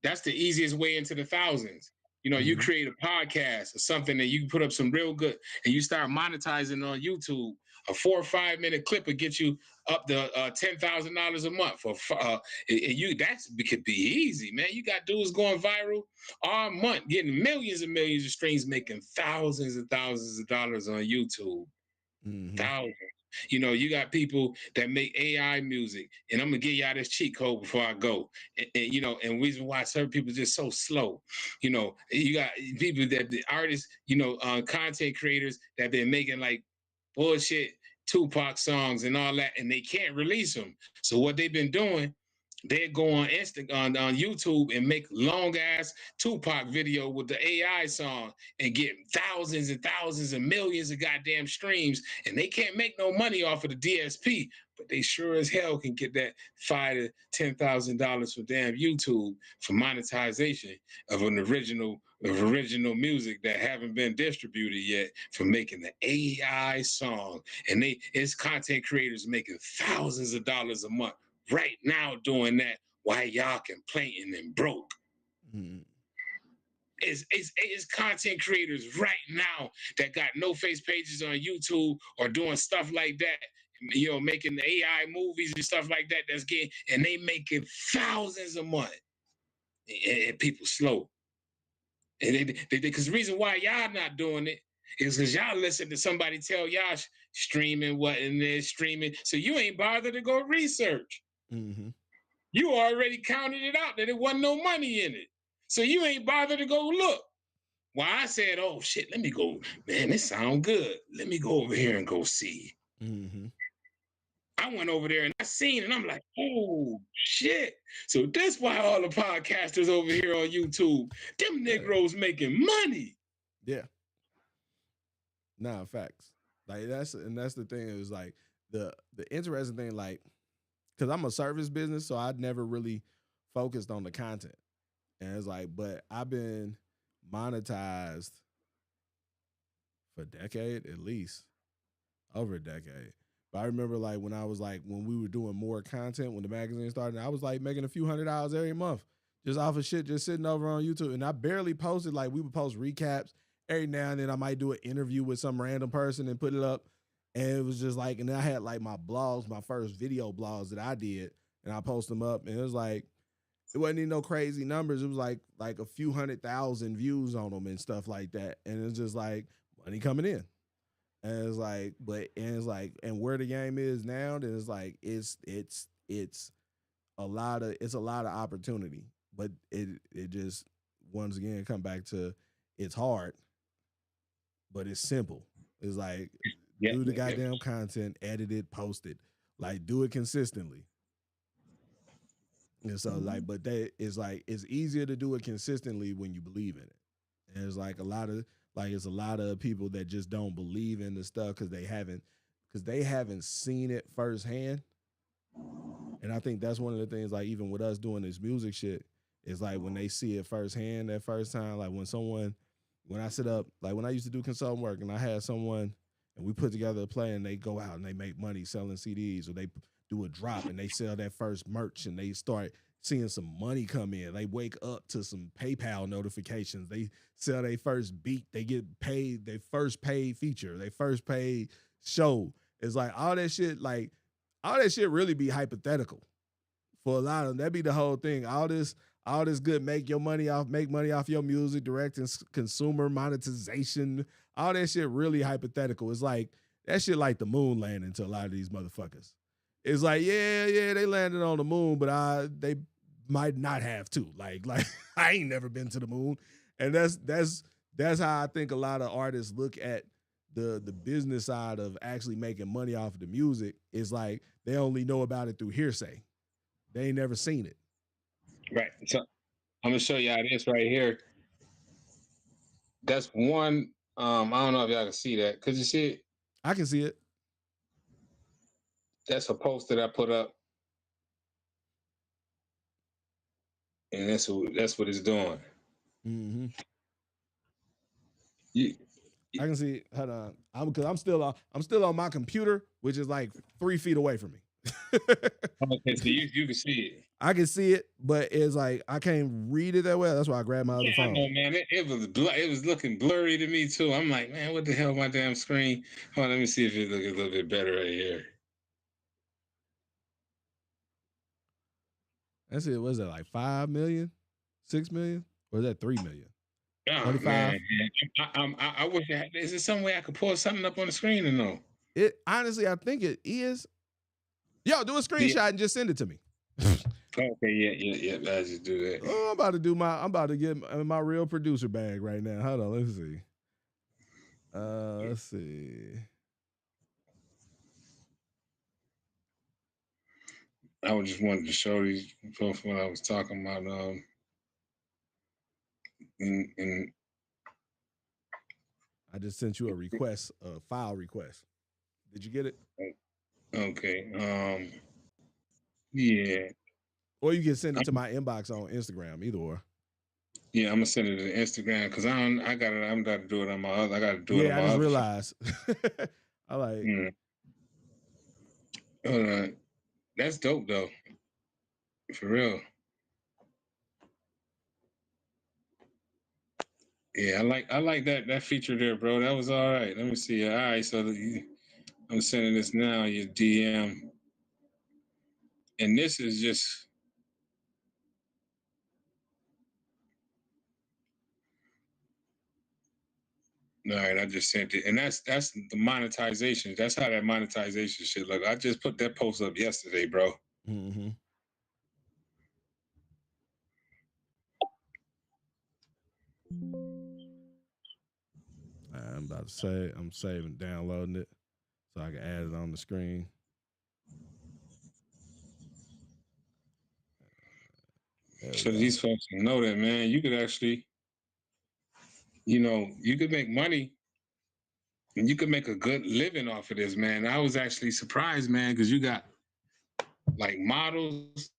that's the easiest way into the thousands. You Mm-hmm. create a podcast or something that you can put up some real good, and you start monetizing on YouTube. A 4 or 5 minute clip will get you up to $10,000 a month. That could be easy, man. You got dudes going viral all month, getting millions and millions of streams, making thousands and thousands of dollars on YouTube. Mm-hmm. Thousands. You got people that make AI music, and I'm gonna give y'all this cheat code before I go. And reason why certain people just so slow. You got people that the artists, content creators that been making like bullshit Tupac songs and all that, and they can't release them. So what they've been doing, they go on on YouTube and make long ass Tupac video with the AI song and get thousands and thousands and millions of goddamn streams, and they can't make no money off of the DSP, but they sure as hell can get that $5,000 to $10,000 for damn YouTube for monetization of original music that haven't been distributed yet for making the AI song, and it's content creators making thousands of dollars a month right now doing that while y'all complaining and broke. Mm-hmm. It's content creators right now that got no face pages on YouTube or doing stuff like that, making the AI movies and stuff like that. And they making thousands a month, and people slow. And because the reason why y'all not doing it is because y'all listen to somebody tell y'all streaming what and they're streaming, so you ain't bothered to go research. Mm-hmm. You already counted it out that there wasn't no money in it. So you ain't bothered to go look. Well, I said, oh shit, let me go. Man, this sound good. Let me go over here and go see. Mm-hmm. I went over there and I seen it, and I'm like, oh shit. So that's why all the podcasters over here on YouTube, them Negroes making money. Yeah. Nah, facts. Like that's the thing. It was like the interesting thing, like, because I'm a service business, so I'd never really focused on the content. And it's like, but I've been monetized for a decade at least, over a decade. But I remember like when we were doing more content when the magazine started, I was like making a few $100 every month just off of shit just sitting over on YouTube. And I barely posted, like we would post recaps every now and then. I might do an interview with some random person and put it up. And it was just like, and then I had like my blogs, my first video blogs that I did, and I post them up. And it was like, it wasn't even no crazy numbers. It was like a few 100,000 views on them and stuff like that. And it's just like money coming in. And it's like, and where the game is now, then it's like it's a lot of opportunity. But it just once again come back to it's hard, but it's simple. It's like do the goddamn content, edit it, post it. Like do it consistently. And so like, but that is like it's easier to do it consistently when you believe in it. And it's like it's a lot of people that just don't believe in the stuff because they haven't seen it firsthand. And I think that's one of the things, like even with us doing this music shit, is like when they see it firsthand that first time, like when I sit up, like when I used to do consulting work and I had someone and we put together a play and they go out and they make money selling CDs, or they do a drop and they sell that first merch and they start seeing some money come in. They wake up to some PayPal notifications. They sell their first beat. They get paid their first paid feature, their first paid show. It's like all that shit really be hypothetical for a lot of them. That'd be the whole thing. All this good make money off your music, direct and consumer monetization. All that shit really hypothetical. It's like that shit like the moon landing to a lot of these motherfuckers. It's like, yeah, they landed on the moon, but they might not have to. Like I ain't never been to the moon. And that's how I think a lot of artists look at the business side of actually making money off of the music. Is like they only know about it through hearsay. They ain't never seen it. Right. So I'm gonna show y'all this right here. That's one. I don't know if y'all can see that. Could you see it? I can see it. That's a post that I put up, and that's what it's doing. Mm-hmm. You, I can see. Hold on, because I'm still on my computer, which is like 3 feet away from me. okay, so you can see it. I can see it, but it's like I can't read it that well. That's why I grabbed my other Yeah, I phone. know, man. It was looking blurry to me too. I'm like, man, what the hell, my damn screen? Hold on, let me see if it look a little bit better right here. That's it. Was it like 5 million, 6 million, or is that 3 million? Oh Only man, five. I wish I had. Is there some way I could pull something up on the screen or no? It honestly, I think it is. Yo, do a Yeah. screenshot and just send it to me. Okay, yeah. I just do that. Oh, I'm about to get my real producer bag right now. Hold on, let's see. Let's see. I was just wanted to show these folks what I was talking about. And I just sent you a request, a file request. Did you get it? okay, yeah, Or you can send it to my inbox on Instagram, either or. yeah. I'm gonna send it to Instagram because I got it. I'm about to do it on my other. I got to do it on Yeah, I my just other phone. realized. I like. Mm. Hold on. That's dope though, for real. Yeah, I like that feature there, bro. That was all right. Let me see. All right, so I'm sending this now. Your DM, and this is just. All right, I just sent it, and that's the monetization. That's how that monetization shit look. I just put that post up yesterday, bro. Mm-hmm. I'm about to say I'm saving, downloading it, so I can add it on the screen. There we So go. these folks know that, man. You could actually, you could make money, and you could make a good living off of this, man. I was actually surprised, man, because you got like models,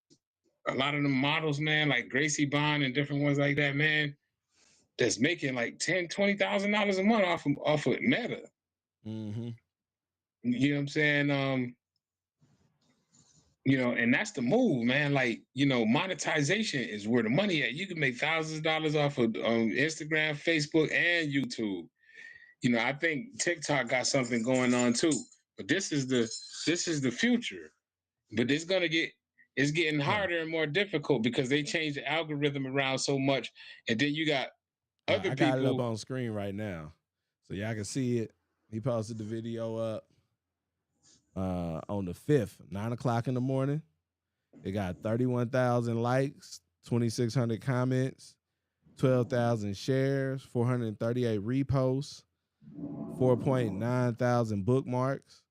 a lot of them models, man, like Gracie Bond and different ones like that, man, that's making like $10,000-$20,000 a month off of Meta. Mm-hmm. You know what I'm saying? And that's the move, man. Like, monetization is where the money at. You can make thousands of dollars off of Instagram, Facebook, and YouTube. I think TikTok got something going on too. But this is the future. But it's getting Huh. harder and more difficult because they changed the algorithm around so much. And then you got other I got it up people. on screen right now, so y'all can see it. He posted the video up on the 5th, 9 o'clock in the morning. It got 31,000 likes, 2,600 comments, 12,000 shares, 438 reposts, 4.9 thousand bookmarks,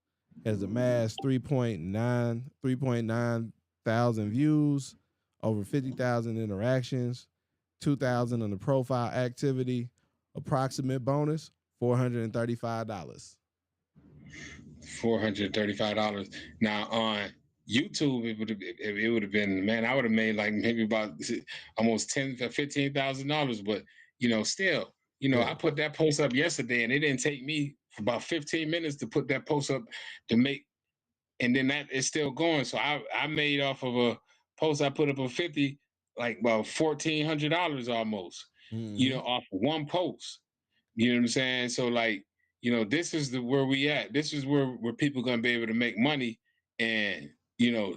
has amassed 3.9 thousand views, over 50,000 interactions, 2,000 on the profile activity. Approximate bonus $435. $435. Now on YouTube, it would have been, man. I would have made like maybe about almost $10,000-$15,000. But still, Yeah. I put that post up yesterday, and it didn't take me about 15 minutes to put that post up to make, and then that is still going. So I made off of a post I put up of 50, like about $1,400 almost. Mm-hmm. Off of one post. You know what I'm saying? So like, this is the where we at. This is where people gonna be able to make money and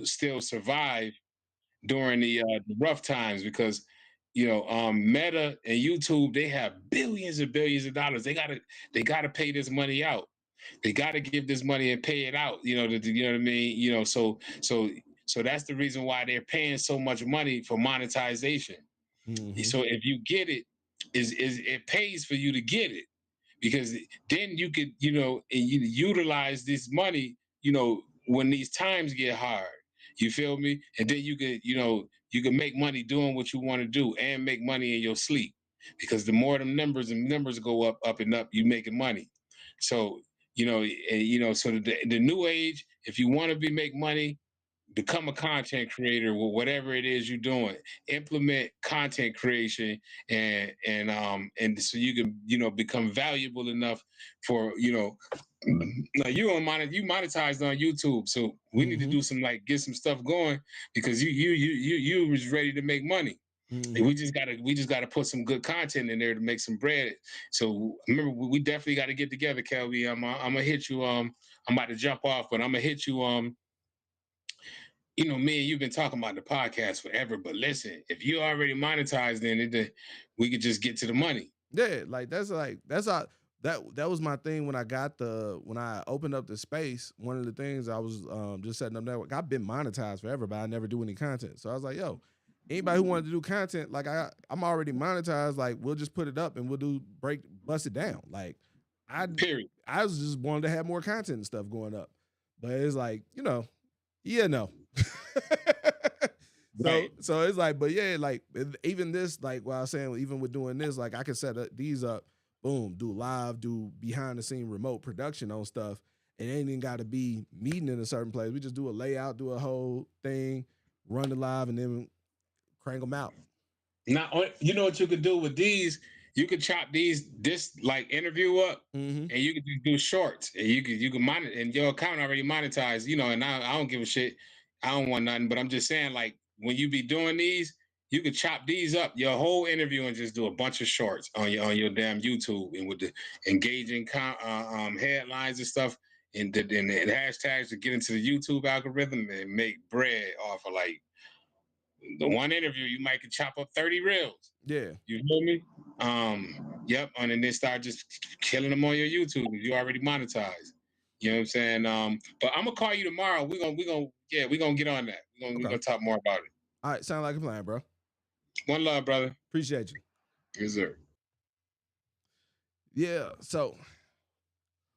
still survive during the rough times because Meta and YouTube, they have billions and billions of dollars. They gotta pay this money out. They gotta give this money and pay it out. You know what I mean. So that's the reason why they're paying so much money for monetization. Mm-hmm. So if you get it, is it pays for you to get it because then you could and you utilize this money when these times get hard. You feel me? And then you can make money doing what you want to do and make money in your sleep because the more them numbers and numbers go up and up, you making money. So So the new age, if you want to make money, become a content creator with whatever it is you're doing. Implement content creation, and so you can become valuable enough for now you monetized on YouTube, so we need to do some get some stuff going, because you was ready to make money. And we just gotta put some good content in there to make some bread. So remember, we definitely got to get together, Kelby. I'm gonna hit you. I'm about to jump off, but I'm gonna hit you. Me and you've been talking about the podcast forever, but listen, if you already monetized, then we could just get to the money. Yeah, that's how that was my thing when I opened up the space. One of the things I was just setting up network. I've been monetized forever, but I never do any content. So I was like, yo, anybody who wanted to do content, like I'm already monetized. Like we'll just put it up and we'll bust it down. Like I was just wanted to have more content and stuff going up, but it's like no. Right. So it's like, but yeah, like even this, like what I was saying, even with doing this, like I can set these up, boom, do live, do behind the scene remote production on stuff. It ain't even got to be meeting in a certain place. We just do a layout, do a whole thing, run it live, and then crank them out. Now, you know what you could do with these? You could chop this like interview up, and you could just do shorts, and you could monitor, and your account already monetized, and I don't give a shit. I don't want nothing, but I'm just saying, like, when you be doing these, you could chop these up, your whole interview, and just do a bunch of shorts on your damn YouTube, and with the engaging headlines and stuff, and the hashtags to get into the YouTube algorithm and make bread off of like the one interview. You might could chop up 30 reels. Yeah. You feel me? Yep. And then start just killing them on your YouTube if you already monetized. You know what I'm saying? But I'm gonna call you tomorrow. We're gonna get on that. We're gonna talk more about it. All right, sound like a plan, bro. One love, brother. Appreciate you. Yes, sir. Yeah, so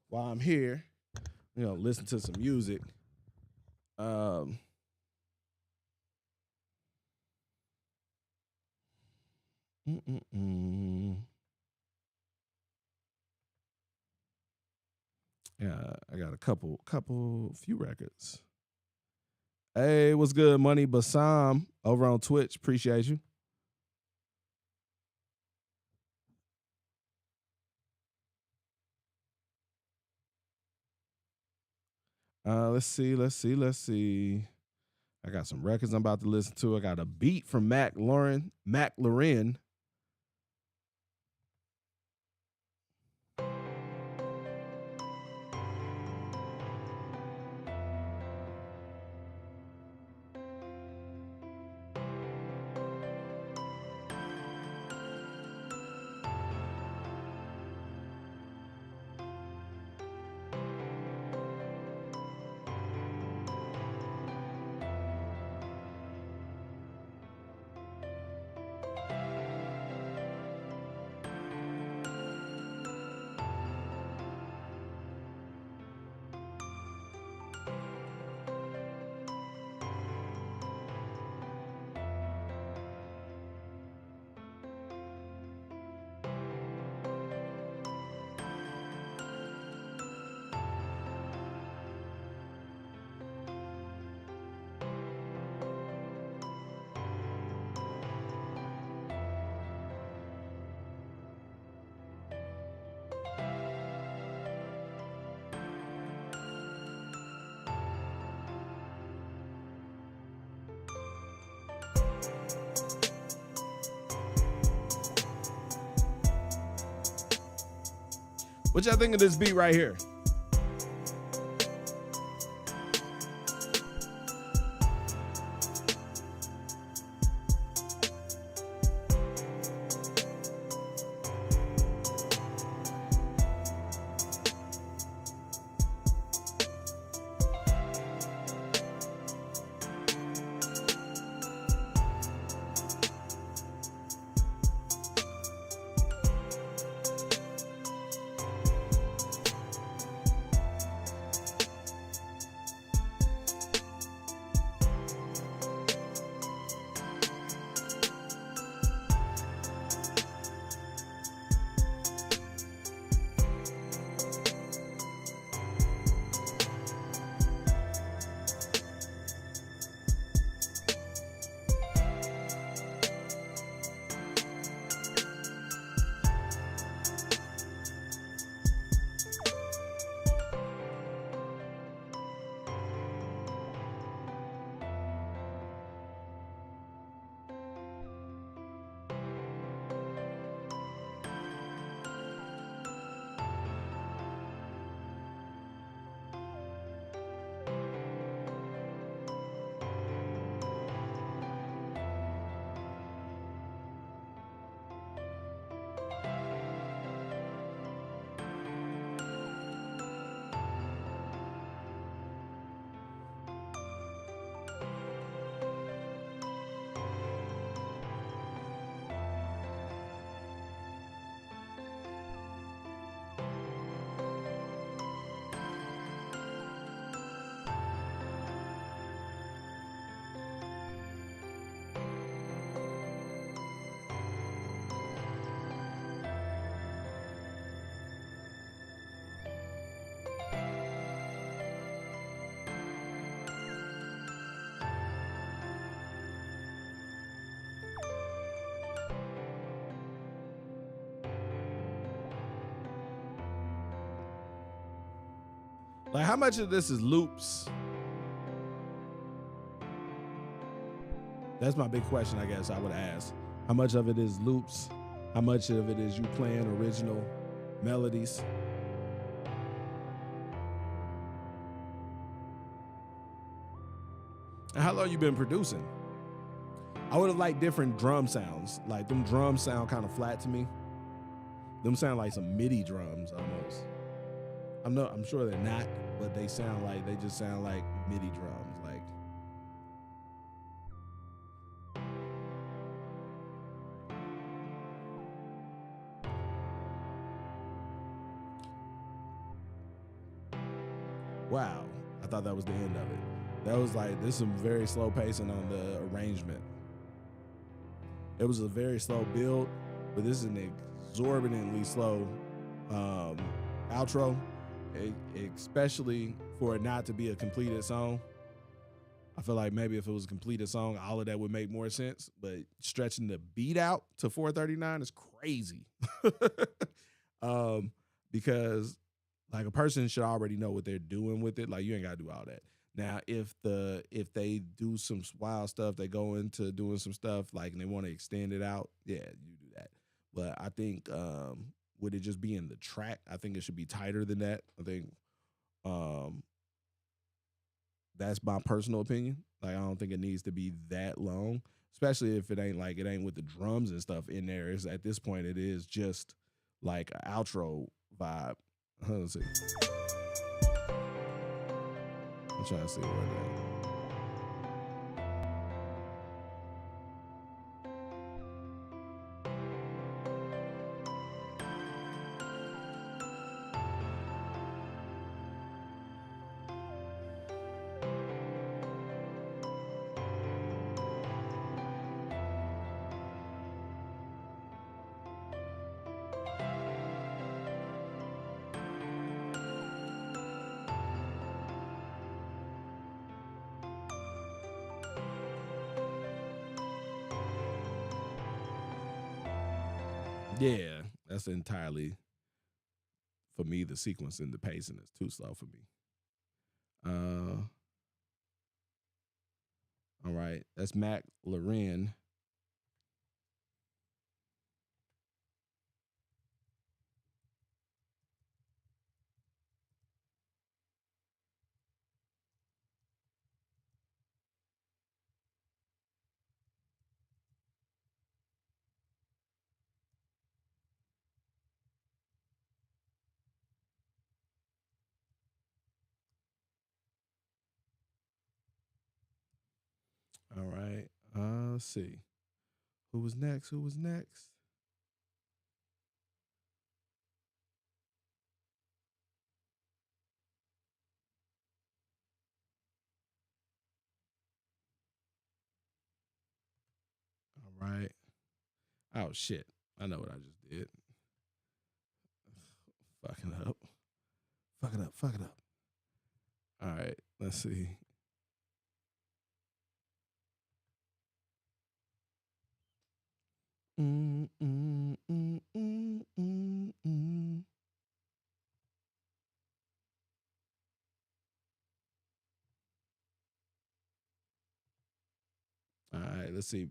while I'm here, listen to some music. Yeah, I got a few records. Hey, what's good, Money Bassam over on Twitch? Appreciate you. Let's see. I got some records I'm about to listen to. I got a beat from Mac Lauren. What y'all think of this beat right here? Like, how much of this is loops? That's my big question, I guess I would ask. How much of it is loops? How much of it is you playing original melodies? And how long you been producing? I would have liked different drum sounds. Like, them drums sound kind of flat to me. Them sound like some MIDI drums almost. I'm sure they're not, but they just sound like MIDI drums. Like, wow, I thought that was the end of it. That was like, there's some very slow pacing on the arrangement. It was a very slow build, but this is an exorbitantly slow outro, especially for it not to be a completed song. I feel like maybe if it was a completed song, all of that would make more sense, but stretching the beat out to 4:39 is crazy. Because like, a person should already know what they're doing with it. Like, you ain't gotta do all that. Now, if they do some wild stuff, they go into doing some stuff like, and they want to extend it out, yeah, you do that. But I think with it just being the track, I think it should be tighter than that. I think that's my personal opinion. Like, I don't think it needs to be that long, especially if it ain't with the drums and stuff in there. It's, at this point, it is just like an outro vibe. Let's see. I'm trying to see where that. Yeah, that's entirely, for me, the sequence and the pacing is too slow for me. All right, that's Mac Loren. All right, let's see. Who was next? All right. Oh, shit. I know what I just did. Fucking up. Fuck it up. All right, let's see. Mm, mm, mm, mm, mm, mm. All right, let's see.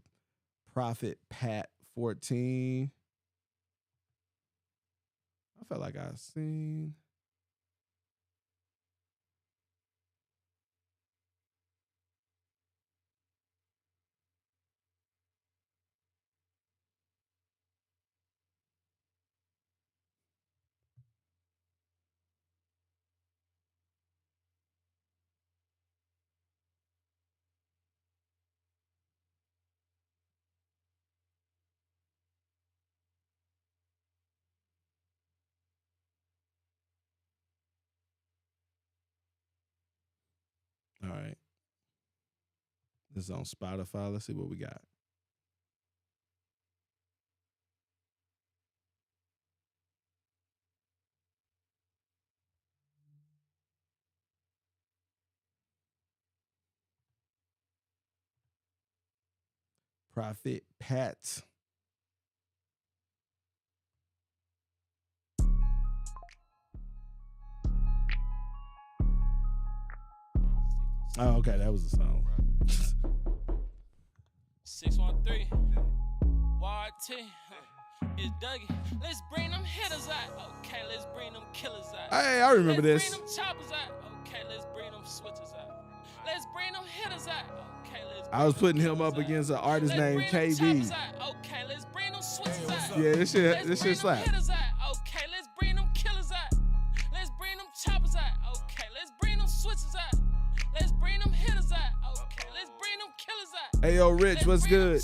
Prophet Pat 14. I felt like I seen. All right. This is on Spotify. Let's see what we got. Prophet Pat. Oh, okay, that was the song. 613 YT. It's Dougie. Let's bring them hitters out. Okay, let's bring them killers out. Hey, I remember let's this. Bring them choppers out. Okay, let's bring them switches out. Let's bring them hitters out. Okay, let's. I was putting him up against an artist named KB. Okay, let's bring them switches out. Yeah, this shit slap. Okay, let's bring them killers out. Let's bring them choppers out. Okay, let's bring them switches out. Let's bring them hitters out. Okay, let's bring them killers out. Hey, yo, Rich, what's good?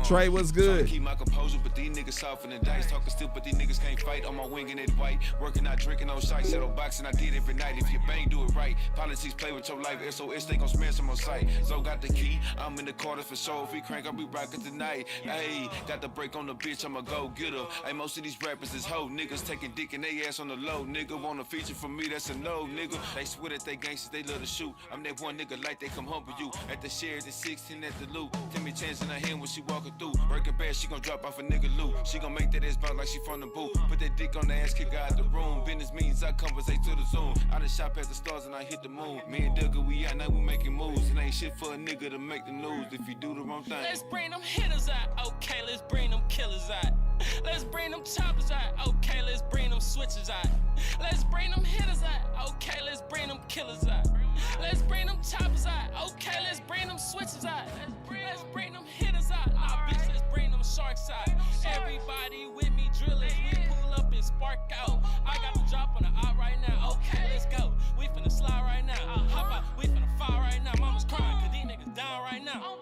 Trey, what's good? Keep my composure, but these niggas soft in the dice. Talking still, but these niggas can't fight. On my wing and it white. Working out, drinking on site. Settle boxing, I did every night. If you bang, do it right. Politics play with your life. SOS, they gon' smash them on sight. So got the key. I'm in the quarters for sure. If we crank, I'll be rocking tonight. Hey, got the break on the bitch. I'ma go get her. Hey, most of these rappers is hoe niggas taking dick and they ass on the low. Nigga want a feature from me, that's a no, nigga. They swear that they gangsters, they love to shoot. I'm that one nigga like they come humble you. At the shares, at 16 at the loot. Give me a chance in her hand when she walking through. Breaking bad, she gon' drop off a nigga loot. She gon' make that ass bounce like she from the booth. Put that dick on the ass, kick out the room. Business means I conversate to the Zoom. I done shop at the stars and I hit the moon. Me and Doug, we out, now we making moves. It ain't shit for a nigga to make the news if you do the wrong thing. Let's bring them hitters out. Okay, let's bring them killers out. Let's bring them choppers out. Okay, let's bring them switches out. Let's bring them hitters out. Okay, let's bring them killers out. Let's bring them choppers out. Okay, let's bring them switches out. Let's bring them hitters out. Nah, bitch, let's bring them sharks out. Everybody with me drillers. We pull up and spark out. I got the drop on the out right now. Okay, let's go. We finna slide right now. Hop out, we finna fire right now. Mama's crying cause these niggas down right now.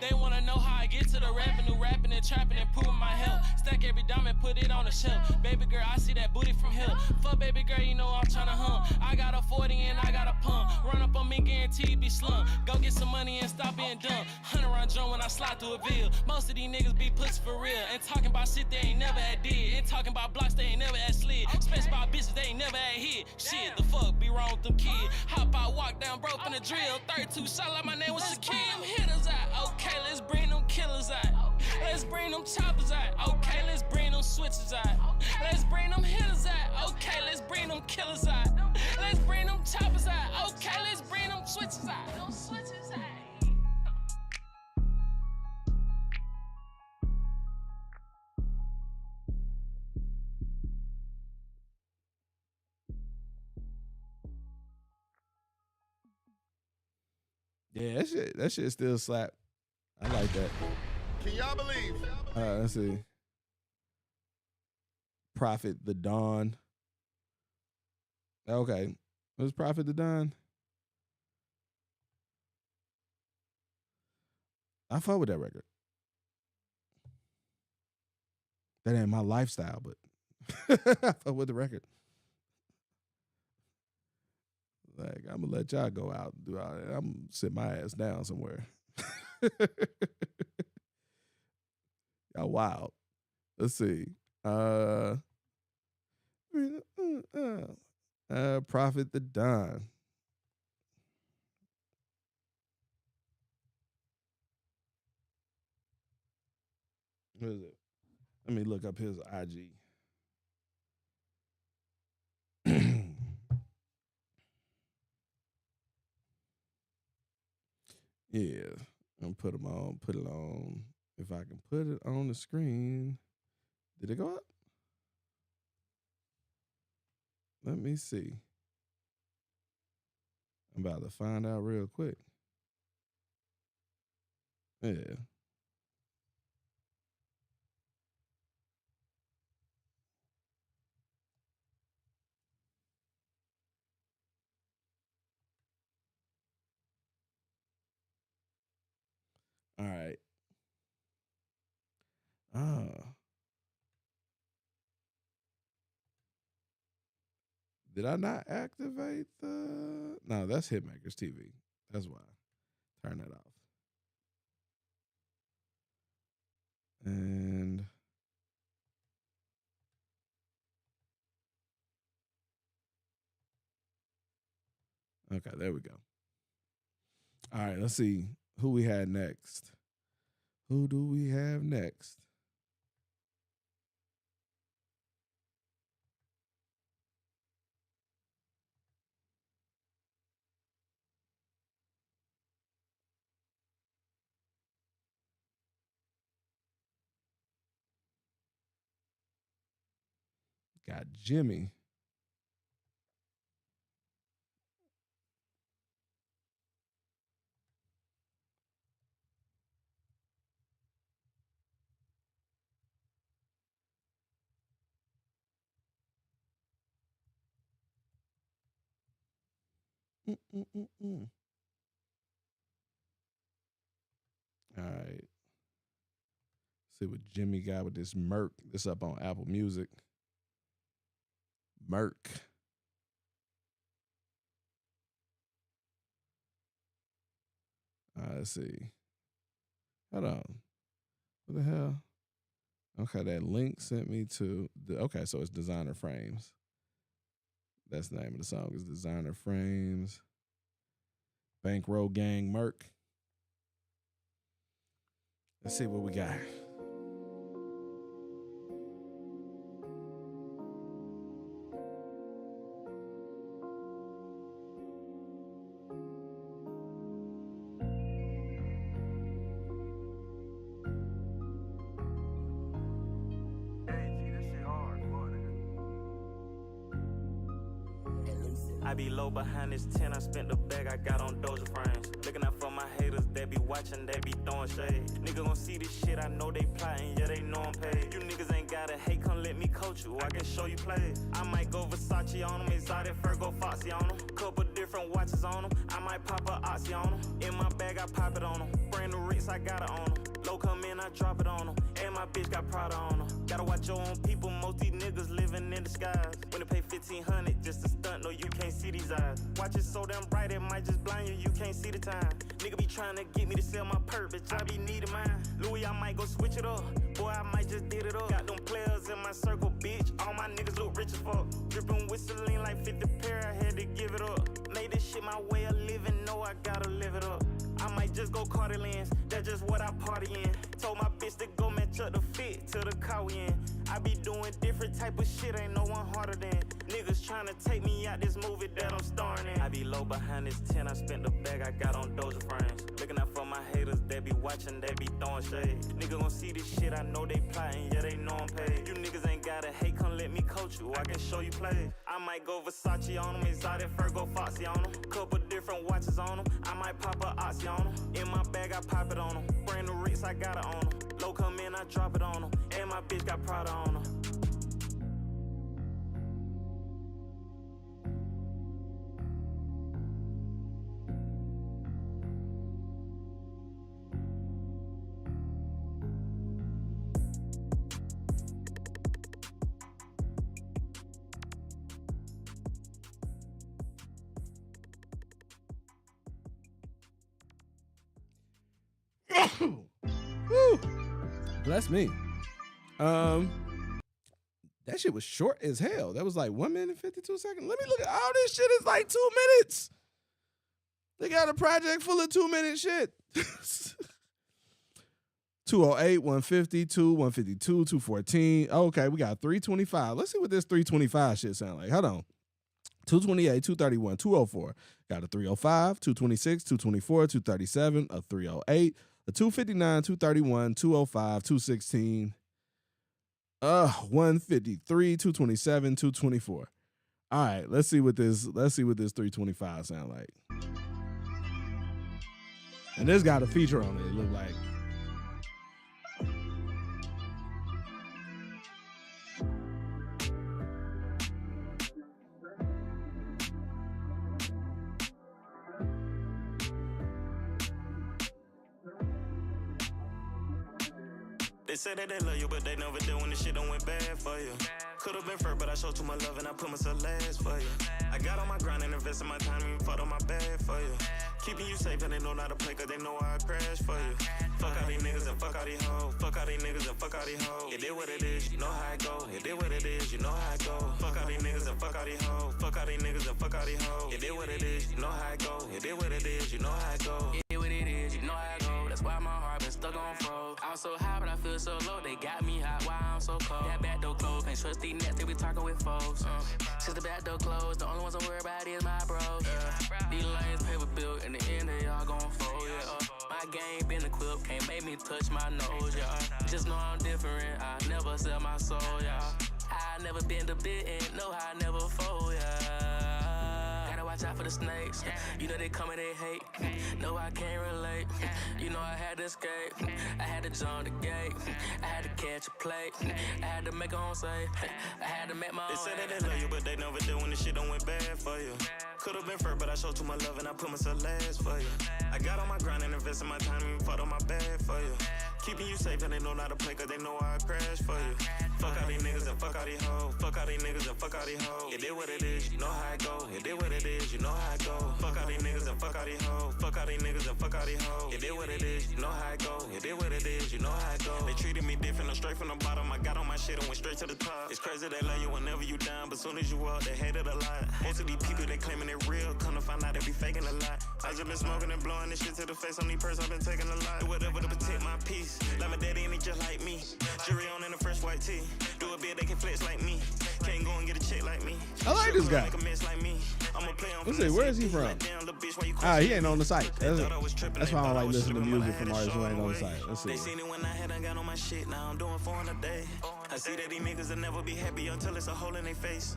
They wanna know how I get to the revenue, rapping and trapping and proving my health. Stack every diamond, put it on the shelf. Baby girl, I see that booty from here. Fuck baby girl, you know I'm tryna hum. I got a 40 and I got a pump. Run up on me, guaranteed be slum. Go get some money and stop being dumb. 100 round drum when I slide through a ville. Most of these niggas be pussy for real. And talking about shit they ain't never had did. And talking about blocks they ain't never had slid. Especially about bitches they ain't never had hit. Shit, the fuck be wrong with them kids. Hop out, walk down, broke in the drill. 32 shot like my name was Shaquille. Let's bring them hitters out. Okay, let's bring them killers out. Let's bring them choppers out. Okay, let's bring them switches out. Let's bring them hitters out. Okay, let's bring them killers out. Let's bring them choppers out. Okay, let's bring them switches out. Them switches out. Yeah, that shit still slap. I like that. Can y'all believe? Let's see. Prophet the Dawn. Okay. Was Prophet the Dawn? I fuck with that record. That ain't my lifestyle, but I fuck with the record. Like, I'm gonna let y'all go out and do all that. I'm gonna sit my ass down somewhere. Y'all wild. Let's see. Prophet the Don. What is it? Let me look up his IG. Yeah, I'm put them on. Put it on. If I can put it on the screen, did it go up? Let me see. I'm about to find out real quick. Yeah. All right. Did I not activate the? No, that's Hitmakers TV. That's why. Turn that off. And okay, there we go. All right, let's see who we had next. Who do we have next? Got Jimmy. All right. See what Jimmy got with this Merc. This up on Apple Music. Merc. Let's see. Hold on. What the hell? Okay, that link sent me to okay, so it's Designer Frames. That's the name of the song. Is Designer Frames. Bankroll Gang Merc. Let's see what we got. I be low behind this 10, I spent the bag I got on Doja frames. Looking out for my haters, they be watching, they be throwing shade. Nigga gon' see this shit, I know they plotting, yeah, they know I'm paid. You niggas ain't gotta hate, come let me coach you, I can show you plays. I might go Versace on them, exotic Fergo Foxy on them. Couple different watches on them, I might pop a Oxy on them. In my bag, I pop it on them. Brand new Ritz, I got it on them. Low come in, I drop it on them. And my bitch got Prada on them. Gotta watch your own people, most these niggas living in disguise. When they pay 1,500 just to stunt, no, you can't see these eyes. Watch it so damn bright, it might just blind you, you can't see the time. Nigga be trying to get me to sell my perp, bitch, I be needing mine. Louis, I might go switch it up. Boy, I might just did it up. Got them players in my circle, bitch. All my niggas look rich as fuck. Drippin' whistling like 50 pair, I had to give it up. Made this shit my way of living, no, I gotta live it up. I might just go Cardi Lens, that's just what I party in. Told my bitch to go match up the fit to the car we in. I be doing different type of shit, ain't no one harder than. Niggas tryna take me out this movie that I'm starring in. I be low behind this 10, I spent the bag I got on Doja frames. Looking out for my haters, they be watching, they be throwing shade. Nigga gon' see this shit, I know they plotting, yeah, they know I'm paid. You niggas ain't gotta hate, come let me coach you, I can show you plays. I might go Versace on them, exotic Fergo Foxy on them. Couple different watches on them, I might pop a Oxy on them. In my bag, I pop it on them. Brand new Ritz, I got it on them. Low come in, I drop it on them. And my bitch got Prada on them. Woo. Bless me. That shit was short as hell. That was like 1 minute and 52 seconds. Let me look at all this shit. Is like 2 minutes. They got a project full of 2-minute shit. 208, 152, 152, 214. Okay, we got 325. Let's see what this 325 shit sound like. Hold on. 228, 231, 204. Got a 305, 226, 224, 237, a 308, a 259, 231, 205, 216, 153, 227, 224. All right, let's see what this 325 sound like. And this got a feature on it, look like. They say that they love you, but they never did when the shit done went bad for you. Could've been first, but I showed too much love and I put myself last for you. I got on my grind and invested my time and fought on my bag for you. Keeping you safe and they know not to play cause they know I crash for you. Fuck all these niggas and fuck all these hoes. Fuck all these niggas and fuck all these hoes. It is what it is, you know how it go. It is what it is, you know how it go. Fuck all these niggas and fuck all these hoes. Fuck all these niggas and fuck all these hoes. It is what it is, you know how it go. It is what it is, you know how it go. It is what it is, you know how it go. That's why my heart been stuck on froze. I'm so high, but I feel so low. They got me hot, why I'm so cold. That back door closed, can't trust these nets, they be talking with foes. Since the back door closed, the only ones I'm worried about is my bros. These lanes paper built, in the end they all gon' fold, yeah. My game been equipped, can't make me touch my nose, yeah. Just know I'm different, I never sell my soul, yeah. I never been to bit and know how I never fold, yeah. Gotta watch out for the snakes. You know they come and they hate. No, I can't relate. You know I had to escape. I had to jump the gate. I had to catch a plate. I had to make a home safe. I had to make my own. They say that they love you, but they never do when the shit don't went bad for you. Could've been first, but I showed too much love and I put myself last for you. I got on my grind and invested my time and fought on my bad for you. Keeping you safe and they know not to play cause they know I crash for you. Fuck all these niggas and fuck all these hoes. Fuck all these niggas and fuck all these hoes. It is what it is, you know how it go. It is what it is, you know how it go. Fuck all these niggas and fuck all these hoes. Fuck all these niggas and fuck all these hoes. It is what it is, you know how it go. It is what it is, you know how it go. They treated me different, I'm straight from the bottom. I got on my shit and went straight to the top. It's crazy they love you whenever you down, but soon as you up, they hate it a lot. Most of these people they claiming it real, come to find out they be faking a lot. I just been smoking and blowing this shit to the face on these purse, I've been taking a lot. Do whatever to protect my peace. Like my daddy and he just like me. Jury on in the fresh white tee. Do a bit they can flex like me. Can't go and get a check like me. I like this guy. Make a mess like me. I'ma play on. Let's see, where is he from? He ain't on the site. That's why I don't like listening to music from artists who ain't on the site. Let's see. They seen it when I had got on my shit. Now I'm doing 400 a day. I see that these niggas will never be happy until it's a hole in their face.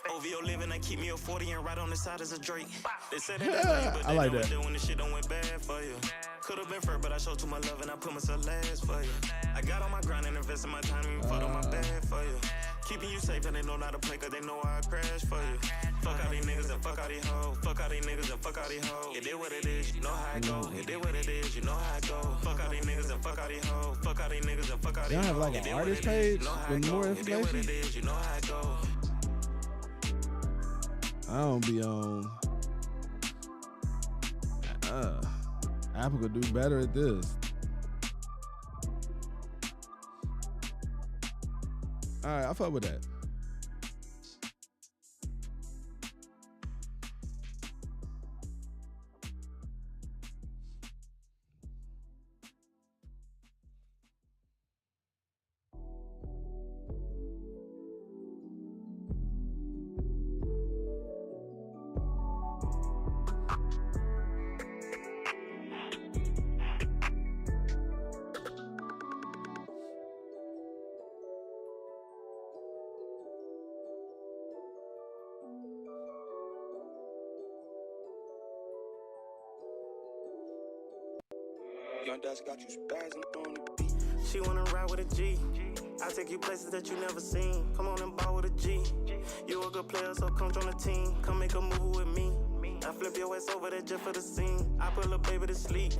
OVO living, I keep me a 40 and right on the side as a Drake. They said that that's you, but I like that. When the shit don't went bad for you. Could've been first, but I showed too much love and I put myself last for you. I got on my grind and invested my time and fought on my bad for you. Keeping you safe and they know not to play cause they know I crash for you. Fuck all these niggas and fuck all these hoes. Fuck all these niggas and fuck all these hoes. It is what it is, you know how it go. It is what it is, you know how it go. Fuck all these niggas and fuck all these hoes. Fuck all these niggas and fuck all these hoes. Y'all have like an artist page with more information? It is, you know how it go. I don't be on. Apple could do better at this. All right, I fuck with that. Young Dutch got you spazzing on the beat. She wanna ride with a G. I take you places that you never seen. Come on and ball with a G. You a good player, so come join the team. Come make a movie with me. I flip your ass over there just for the scene. I put little baby to sleep.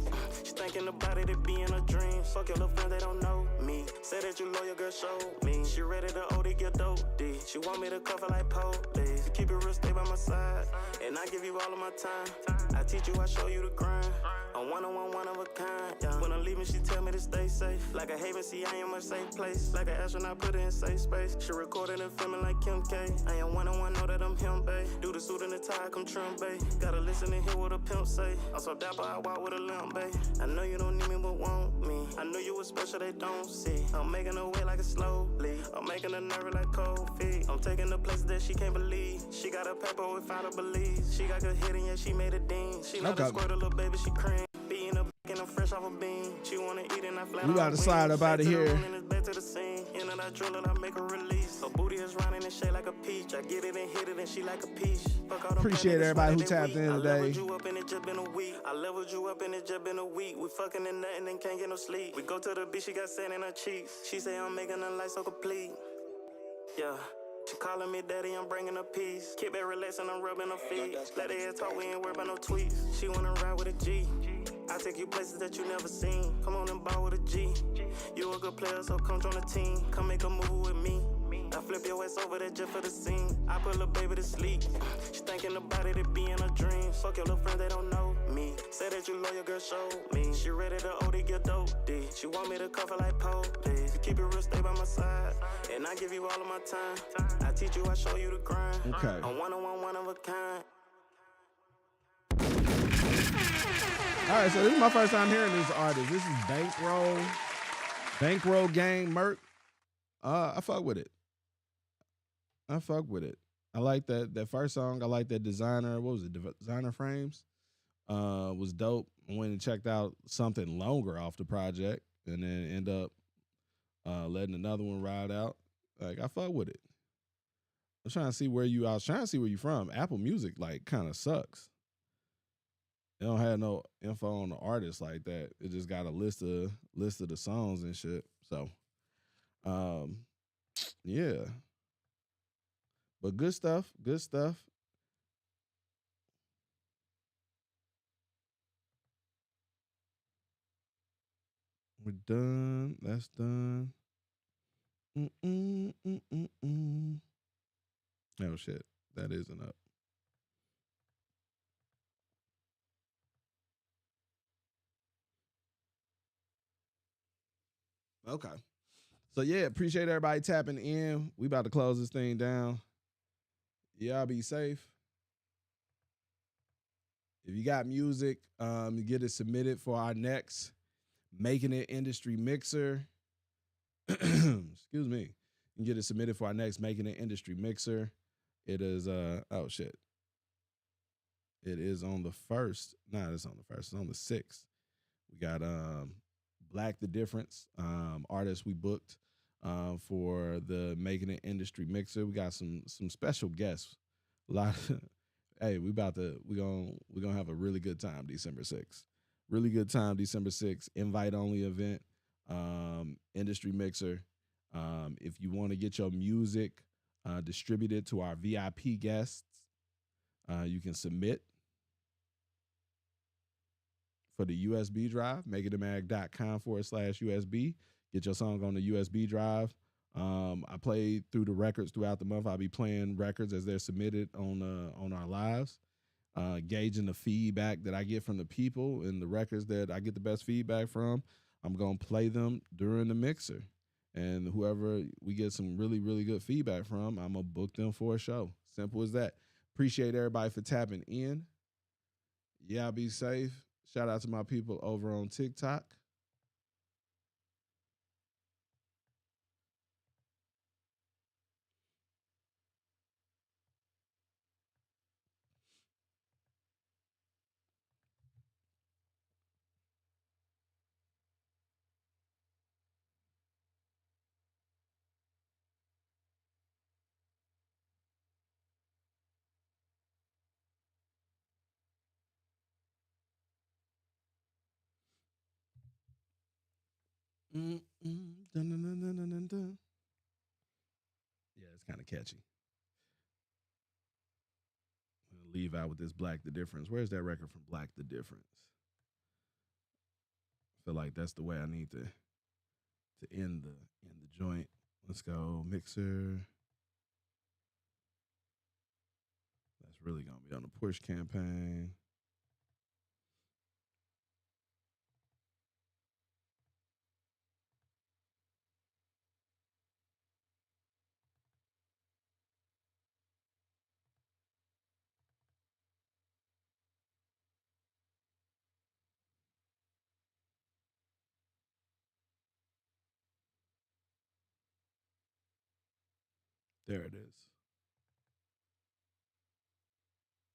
She thinking about it, it be in a dream. Fuck your little friends, they don't know me. Say that you loyal, girl, show me. She ready to OD, get dope D. She want me to cover like police. Keep it real, stay by my side. And I give you all of my time. I teach you, I show you the grind. I'm one-on-one, one of a kind, yeah. When I'm leaving, she tell me to stay safe. Like a haven, see, I am a safe place. Like an astronaut, put her in safe space. She recorded and filming like Kim K. I am one-on-one, know that I'm him, babe. Do the suit and the tie, come trim, babe. Gotta listen and hear what a pimp say. I'm so dapper, I walk with a limp, babe. I know you don't need me, but want me. I know you was special, they don't see. I'm making her way like a slowly. I'm making her nervous like cold feet. I'm taking the places that she can't believe. She got a paper without a belief. She got good hitting, yeah, she made a dean. She not a squirt, a little baby, she cream. Being a and I'm fresh off a bean. She wanna eat and I flat. You gotta slide up out of here. Back to the scene. In and I drill it, I make a release. Her booty is running and shade like a peach. I get it and hit it and she like a peach. Appreciate everybody who tapped in today. I leveled you up and it just been a week. I leveled you up and it just been a week. We fucking and nothing and can't get no sleep. We go to the beach, she got sand in her cheeks. She say I'm making her life so complete. Yeah. She calling me daddy, I'm bringing her peace. Keep it relaxed and I'm rubbing her feet. Let her head talk, we ain't worried about no tweets. She wanna ride with a G. I take you places that you never seen. Come on and ball with a G. You a good player, so come join the team. Come make a movie with me. I flip your ass over there just for the scene. I put little baby to sleep. She thinking about it, it be in a dream. Fuck your little friends, they don't know me. Say that you loyal, girl, show me. She ready to OD, get dope D. She want me to cover like police. Keep it real, stay by my side. And I give you all of my time. I teach you, I show you the grind. Okay. I'm one-on-one, one of a kind. All right, so this is my first time hearing this artist. This is Bankroll Gang Merc. I fuck with it. I like that first song. I like that Designer. What was it? Designer Frames. Was dope. I went and checked out something longer off the project, and then end up letting another one ride out. Like I fuck with it. I'm trying to see where you. I was trying to see where you from. Apple Music like kind of sucks. They don't have no info on the artist like that. It just got a list of the songs and shit. So, yeah. But good stuff. Good stuff. We're done. That's done. Oh shit, that isn't up. Okay. So yeah, appreciate everybody tapping in. We about to close this thing down. Y'all be safe. If you got music, get it submitted for our next Making It Industry Mixer. Excuse me. You can get it submitted for our next Making It Industry Mixer. It is oh shit. It is on the 1st. Nah, it's on the 1st. It's on the 6th. We got Black the Difference, artists we booked for the Making It Industry Mixer. We got some special guests. A lot of, hey, we're gonna have a really good time December 6th. Really good time December 6th. Invite only event. Industry Mixer. If you want to get your music distributed to our VIP guests, you can submit for the USB drive, makeitmag.com/USB. Get your song on the USB drive. I play through the records throughout the month. I'll be playing records as they're submitted on our lives, gauging the feedback that I get from the people and the records that I get the best feedback from. I'm going to play them during the mixer. And whoever we get some really, really good feedback from, I'm going to book them for a show. Simple as that. Appreciate everybody for tapping in. Y'all be safe. Shout out to my people over on TikTok. Dun, dun, dun, dun, dun, dun. Yeah, it's kind of catchy. I'm gonna leave out with this Black the Difference. Where's that record from Black the Difference? I feel like that's the way I need to end the joint. Let's go mixer. That's really gonna be on the push campaign. There it is.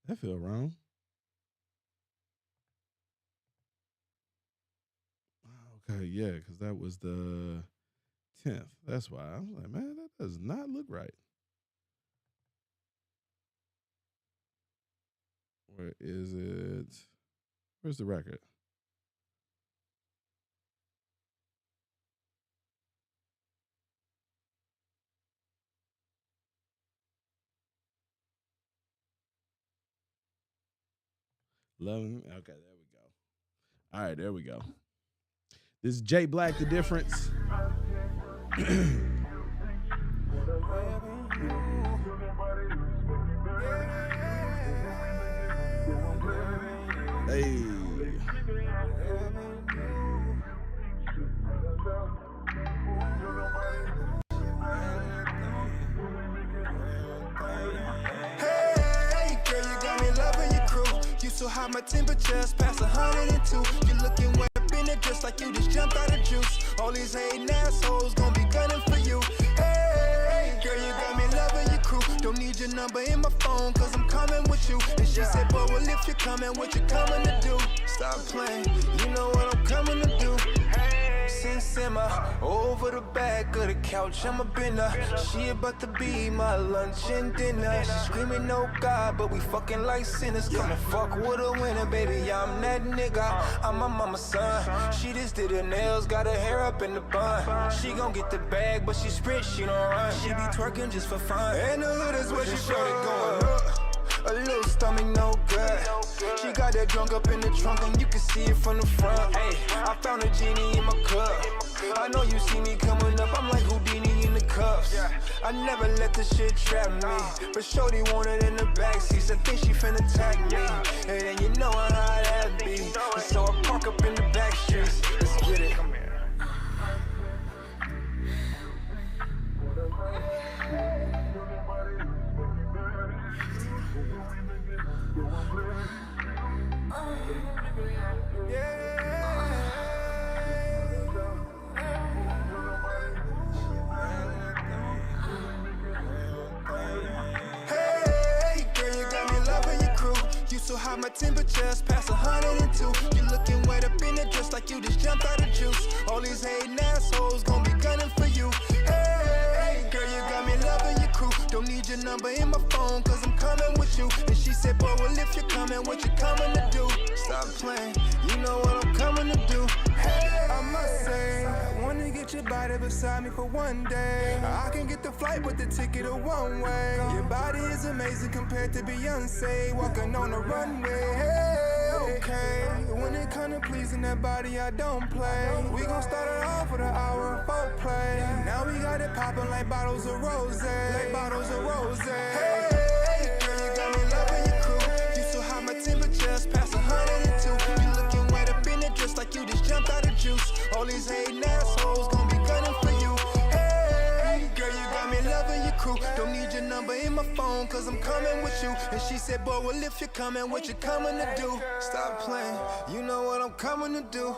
That feel wrong. Okay, yeah, because that was the 10th. That's why I was like, man, that does not look right. Where is it? Where's the record? Loving. Okay, there we go. All right, there we go. This is Jay Black, The Difference. Hey. So high, my temperature's past 102. You looking wet in it just like you just jumped out of juice. All these hating assholes gon' be gunning for you. Hey, girl, you got me loving your crew. Don't need your number in my phone, cause I'm coming with you. And she said, boy, well, if you're coming, what you coming to do? Stop playing, you know what I'm coming to do. Hey. ice and simmer. Over the back of the couch, I'm a bender. She about to be my lunch and dinner. She screaming, no God, but we fucking like sinners. Come and fuck with a winner, baby, I'm that nigga. I'm my mama's son. She just did her nails, got her hair up in the bun. She gon' get the bag, but she sprint, she don't run. She be twerking just for fun. And the hood is where she started going up. A little stomach, no good. She got that drunk up in the trunk, and you can see it from the front. Hey, I found a genie in my cup. I know you see me coming up, I'm like Houdini in the cuffs. I never let this shit trap me, but shorty wanted in the backseat. I think she finna tag me, and then you know how that be. So I park up in the back streets. Let's get it. Hey, girl, you got me loving your crew. You so hot, my temperature's past 102. You looking wet up in the dress like you just jumped out of juice. All these hating assholes gon' be gunning for you. Hey, girl, you got me loving your crew. Don't need your number in my phone, cause I'm coming with you. And she said, boy, well, if you're coming, what you coming to do? Stop playing, you know what I'm coming to do. Hey, I must say, I wanna get your body beside me for one day. I can get the flight, but the ticket a one way. Your body is amazing compared to Beyonce, walking on the runway. Hey, okay, when it comes to pleasing that body, I don't play. We gon' start it off with an hour of foreplay. Now we got it popping like bottles of rose. Like bottles of rose. Hey, girl, you got me loving your crew. You so hot, my temperature's past 102. You looking wet up in the dress like you just jumped out of juice. All these hating assholes gon' be gunning for you. Hey, girl, you got me loving your crew. Don't need your number in my phone, cause I'm coming with you. And she said, boy, well, if you're coming, what you coming to do? Stop playing, you know what I'm coming to do.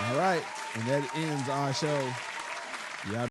All right, and that ends our show. Y'all